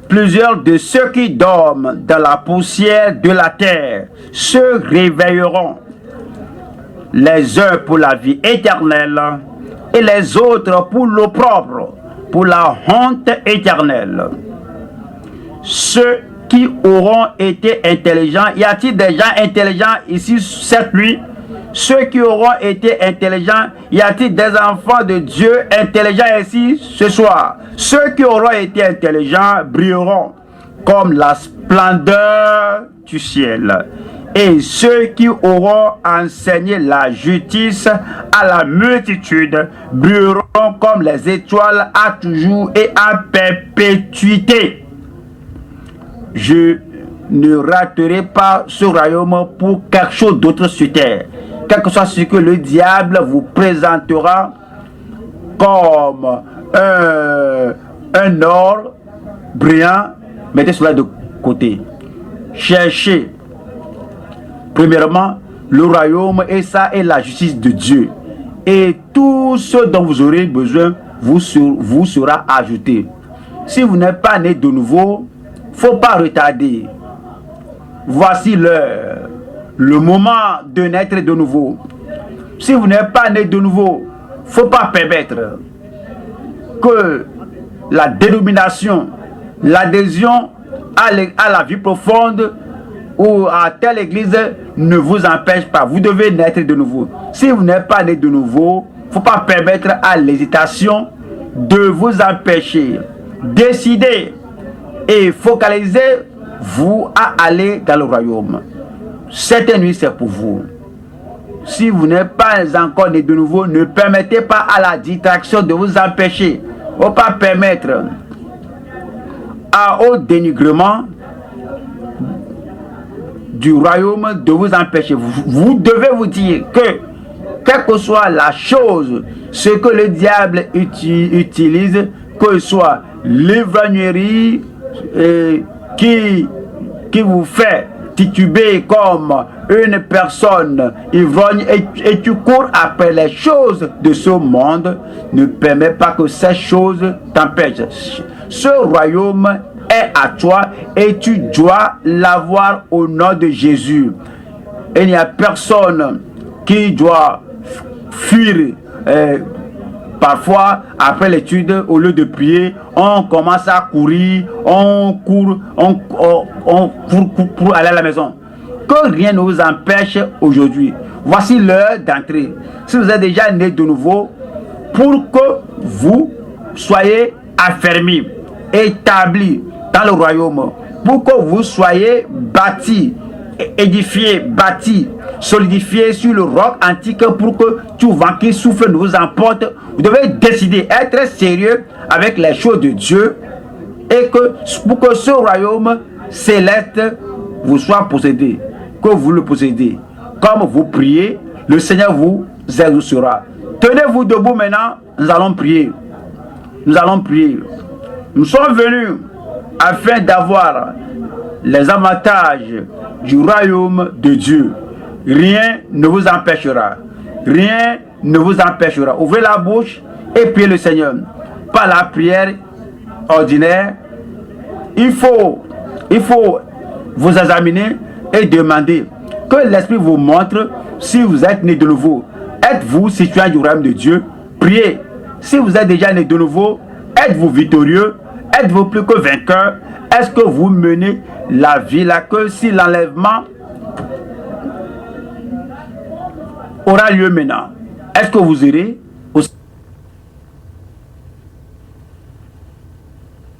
Plusieurs de ceux qui dorment dans la poussière de la terre se réveilleront, les uns pour la vie éternelle et les autres pour l'opprobre, pour la honte éternelle. Ceux qui auront été intelligents, y a-t-il des gens intelligents ici cette nuit? Ceux qui auront été intelligents, y a-t-il des enfants de Dieu intelligents ici ce soir? Ceux qui auront été intelligents brilleront comme la splendeur du ciel. Et ceux qui auront enseigné la justice à la multitude brilleront comme les étoiles à toujours et à perpétuité. Je ne raterai pas ce royaume pour quelque chose d'autre sur terre. Quel que soit ce que le diable vous présentera comme un or brillant, mettez cela de côté. Cherchez premièrement le royaume et ça est la justice de Dieu. Et tout ce dont vous aurez besoin vous sera ajouté. Si vous n'êtes pas né de nouveau, il ne faut pas retarder. Voici l'heure, le moment de naître de nouveau. Si vous n'êtes pas né de nouveau, il ne faut pas permettre que la dénomination, l'adhésion à la vie profonde ou à telle église ne vous empêche pas. Vous devez naître de nouveau. Si vous n'êtes pas né de nouveau, il ne faut pas permettre à l'hésitation de vous empêcher. Décidez et focalisez-vous à aller dans le royaume. Cette nuit, c'est pour vous. Si vous n'êtes pas encore né de nouveau, ne permettez pas à la distraction de vous empêcher. Il ne faut pas permettre au dénigrement du royaume de vous empêcher. Vous devez vous dire que, quelle que soit la chose, ce que le diable utilise, que ce soit l'ivrognerie qui vous fait tituber comme une personne ivrogne et tu cours après les choses de ce monde, ne permet pas que ces choses t'empêchent. Ce royaume est à toi et tu dois l'avoir au nom de Jésus. Et il n'y a personne qui doit fuir. Parfois, après l'étude, au lieu de prier, on commence à courir, on court pour aller à la maison. Que rien ne vous empêche aujourd'hui. Voici l'heure d'entrer. Si vous êtes déjà né de nouveau, pour que vous soyez affermis, établis dans le royaume, pour que vous soyez bâtis, édifiés, bâtis, solidifiés sur le roc antique, pour que tout vent qui souffle ne vous emporte. Vous devez décider, être sérieux avec les choses de Dieu et que pour que ce royaume céleste vous soit possédé, que vous le possédez. Comme vous priez, le Seigneur vous exaucera. Tenez-vous debout maintenant, nous allons prier. Nous allons prier. Nous sommes venus afin d'avoir les avantages du royaume de Dieu. Rien ne vous empêchera. Rien ne vous empêchera. Ouvrez la bouche et priez le Seigneur. Pas la prière ordinaire. Il faut vous examiner et demander que l'Esprit vous montre si vous êtes né de nouveau. Êtes-vous citoyen du royaume de Dieu? Priez. Si vous êtes déjà né de nouveau, êtes-vous victorieux? Êtes-vous plus que vainqueur? Est-ce que vous menez la vie là que si l'enlèvement aura lieu maintenant? Est-ce que vous irez?